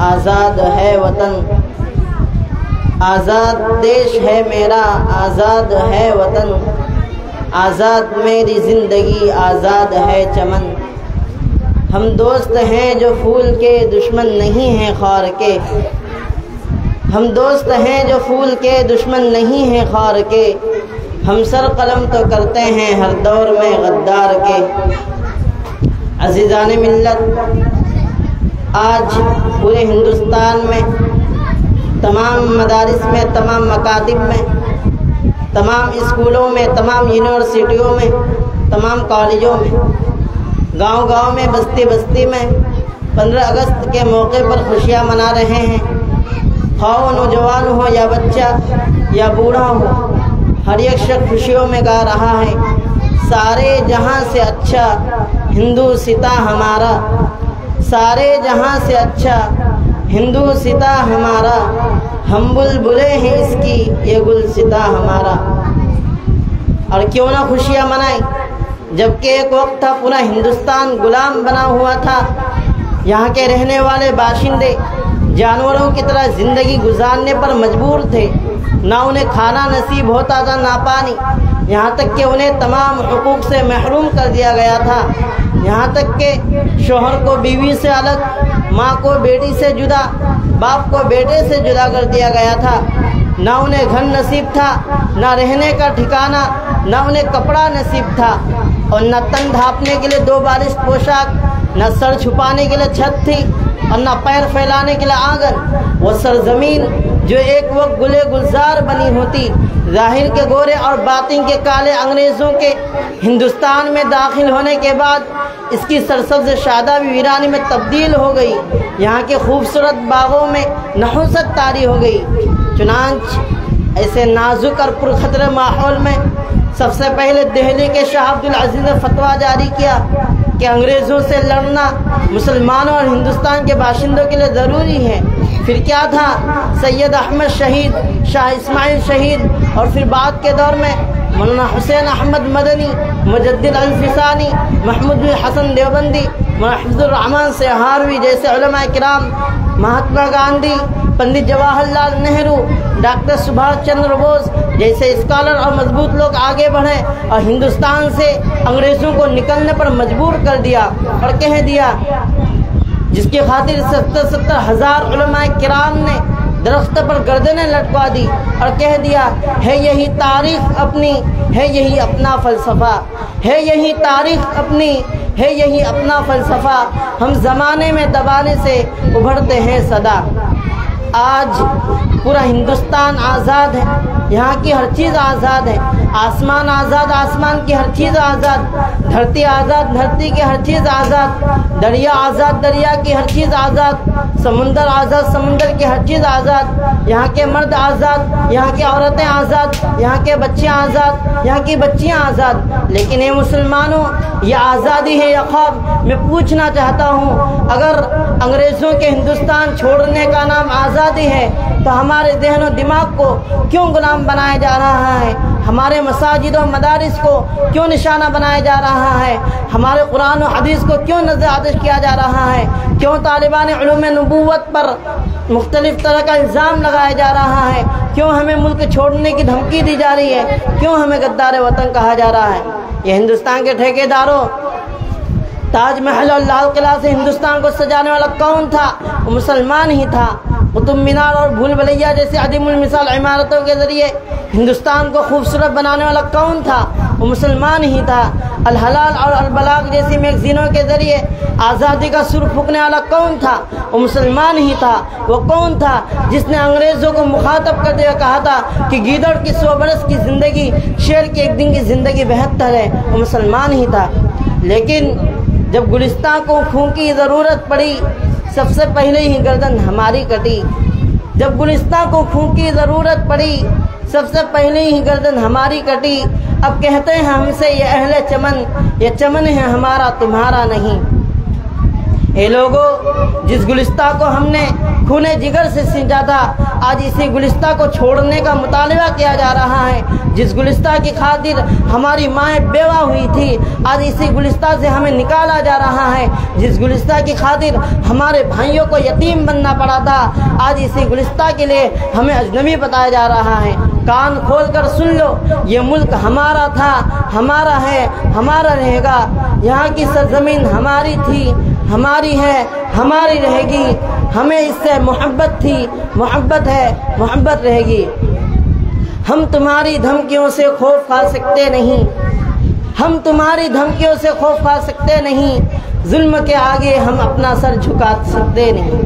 आज़ाद है वतन। आज़ाद देश है मेरा, आज़ाद है वतन। आज़ाद मेरी ज़िंदगी, आज़ाद है चमन। हम दोस्त हैं जो फूल के, दुश्मन नहीं हैं खार के। हम दोस्त हैं जो फूल के, दुश्मन नहीं हैं खार के। हम सर कलम तो करते हैं हर दौर में गद्दार के। अज़ीज़ान मिल्लत, आज पूरे हिंदुस्तान में तमाम मदारिस में, तमाम मकातिब में, तमाम स्कूलों में, तमाम यूनिवर्सिटियों में, तमाम कॉलेजों में, गांव-गांव में, बस्ती बस्ती में 15 अगस्त के मौके पर खुशियां मना रहे हैं। खाओ नौजवान हो या बच्चा या बूढ़ा हो, हर एक शख्स खुशियों में गा रहा है। सारे जहां से अच्छा हिंदू सिता हमारा, सारे जहां से अच्छा हिंदू सिता हमारा। हम बुलबुलें हैं इसकी, ये गुलसिता हमारा। और क्यों ना खुशियाँ मनाएं, जबकि एक वक्त था पूरा हिंदुस्तान गुलाम बना हुआ था। यहाँ के रहने वाले बाशिंदे जानवरों की तरह ज़िंदगी गुजारने पर मजबूर थे। ना उन्हें खाना नसीब होता था, ना पानी। यहाँ तक कि उन्हें तमाम हुकूक से महरूम कर दिया गया था। यहाँ तक कि शोहर को बीवी से अलग, माँ को बेटी से जुदा, बाप को बेटे से जुदा कर दिया गया था। ना उन्हें घर नसीब था, ना रहने का ठिकाना, ना उन्हें कपड़ा नसीब था, और न तन ढांपने के लिए 2 बारिश पोशाक, न सर छुपाने के लिए छत थी, और न पैर फैलाने के लिए आंगन। वो सरजमीन जो एक वक्त गुले गुलजार बनी होती, ज़ाहिर के गोरे और बातिन के काले अंग्रेज़ों के हिंदुस्तान में दाखिल होने के बाद इसकी सरसब्ज़ शादाबी वीरानी में तब्दील हो गई। यहाँ के खूबसूरत बागों में नहुसत तारी हो गई। चुनांच ऐसे नाजुक और पुरखतरे माहौल में सबसे पहले दिल्ली के शाह अब्दुल अजीज़ ने फतवा जारी किया कि अंग्रेज़ों से लड़ना मुसलमानों और हिंदुस्तान के बाशिंदों के लिए ज़रूरी है। फिर क्या था, सैयद अहमद शहीद, शाह इस्माइल शहीद, और फिर बाद के दौर में मौलाना हुसैन अहमद मदनी, मुजद्दिद अल-फिसानी, महमूद बिन हसन देवबंदी, महफूजुर रहमान सेहारवी जैसे उलमा किराम, महात्मा गांधी, पंडित जवाहरलाल नेहरू, डॉक्टर सुभाष चंद्र बोस जैसे स्कॉलर और मजबूत लोग आगे बढ़े और हिंदुस्तान से अंग्रेज़ों को निकलने पर मजबूर कर दिया और कह दिया, जिसकी खातिर 70-70 हज़ार उलमाए किराम ने दरख्त पर गर्दनें लटका दी और कह दिया, है यही तारीख अपनी, है यही अपना फ़लसफ़ा, है यही तारीख अपनी, है यही अपना फ़लसफ़ा। हम ज़माने में दबाने से उभरते हैं सदा। आज पूरा हिंदुस्तान आज़ाद है, यहाँ की हर चीज़ आज़ाद है। आसमान आज़ाद, आसमान की हर चीज़ आज़ाद, धरती आज़ाद, धरती की हर चीज़ आज़ाद, दरिया आज़ाद, दरिया की हर चीज़ आज़ाद, समुंदर आज़ाद, समुंदर की हर चीज़ आज़ाद। यहाँ के मर्द आज़ाद, यहाँ की औरतें आज़ाद, यहाँ के बच्चे आज़ाद, यहाँ की बच्चियाँ आज़ाद। लेकिन ये मुसलमानों, ये आज़ादी है या ख्वाब? मैं पूछना चाहता हूँ, अगर अंग्रेज़ों के हिंदुस्तान छोड़ने का नाम आज़ादी है तो हमारे ज़हन और दिमाग को क्यों गुलाम बनाया जा रहा है? हमारे मसाजिद और मदारिस को क्यों निशाना बनाया जा रहा है? हमारे कुरान और हदीस को क्यों नज़र आतिश किया जा रहा है? क्यों तालिबान उलूम नबूवत पर मुख्तलिफ तरह का इल्ज़ाम लगाया जा रहा है? क्यों हमें मुल्क छोड़ने की धमकी दी जा रही है? क्यों हमें गद्दार वतन कहा जा रहा है? ये हिंदुस्तान के ठेकेदारों, ताजमहल और लाल किला से हिंदुस्तान को सजाने वाला कौन था? वो मुसलमान ही था। कुतुब मीनार और भूल भुलैया जैसे अदीमुल मिसाल इमारतों के ज़रिए हिंदुस्तान को खूबसूरत बनाने वाला कौन था? वो मुसलमान ही था। अल हलाल और अल बलाग जैसी मैगज़ीनों के ज़रिए आज़ादी का सुर फूंकने वाला कौन था? वो मुसलमान ही था। वो कौन था जिसने अंग्रेज़ों को मुखातब करते हुए कहा था कि गीदड़ की 100 बरस की ज़िंदगी शेर की एक दिन की ज़िंदगी बेहतर है? वो मुसलमान ही था। लेकिन जब गुलिस्तान को खून की ज़रूरत पड़ी, सबसे पहले ही गर्दन हमारी कटी। जब गुलिस्तान को खून की ज़रूरत पड़ी, सबसे पहले ही गर्दन हमारी कटी। अब कहते हैं हमसे ये अहले चमन, ये चमन है हमारा तुम्हारा नहीं। ये लोगों, जिस गुलिस्ता को हमने खूने जिगर से सींचा था, आज इसी गुलिस्ता को छोड़ने का मुतालबा किया जा रहा है। जिस गुलिस्ता की खातिर हमारी माएँ बेवा हुई थी, आज इसी गुलिस्ता से हमें निकाला जा रहा है। जिस गुलिस्ता की खातिर हमारे भाइयों को यतीम बनना पड़ा था, आज इसी गुलिस्ता के लिए हमें अजनबी बताया जा रहा है। कान खोल कर सुन लो, ये मुल्क हमारा था, हमारा है, हमारा रहेगा। यहाँ की सरजमीन हमारी थी, हमारी है, हमारी रहेगी। हमें इससे मोहब्बत थी, मोहब्बत है, मोहब्बत रहेगी। हम तुम्हारी धमकियों से खौफ खा सकते नहीं, हम तुम्हारी धमकियों से खौफ खा सकते नहीं। जुल्म के आगे हम अपना सर झुका सकते नहीं।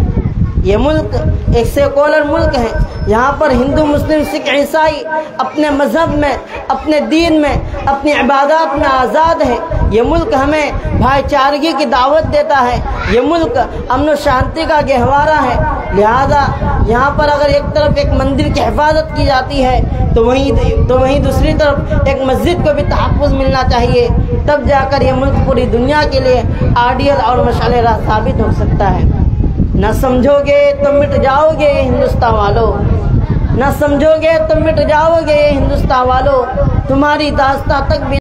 ये मुल्क एक सेकुलर मुल्क है। यहाँ पर हिंदू, मुस्लिम, सिख, ईसाई अपने मज़हब में, अपने दीन में, अपनी इबादत में आज़ाद है। ये मुल्क हमें भाईचारगी की दावत देता है। ये मुल्क अमन शांति का गहवारा है। लिहाजा यहाँ पर अगर एक तरफ एक मंदिर की हिफाजत की जाती है तो वहीं दूसरी तरफ एक मस्जिद को भी तहफ़्फ़ुज़ मिलना चाहिए। तब जाकर ये मुल्क पूरी दुनिया के लिए आइडियल और मशाल राह साबित हो सकता है। न समझोगे तो मिट जाओगे हिंदुस्तान वालों, न समझोगे तो मिट जाओगे हिंदुस्तान वालों। तुम्हारी दास्तां तक भी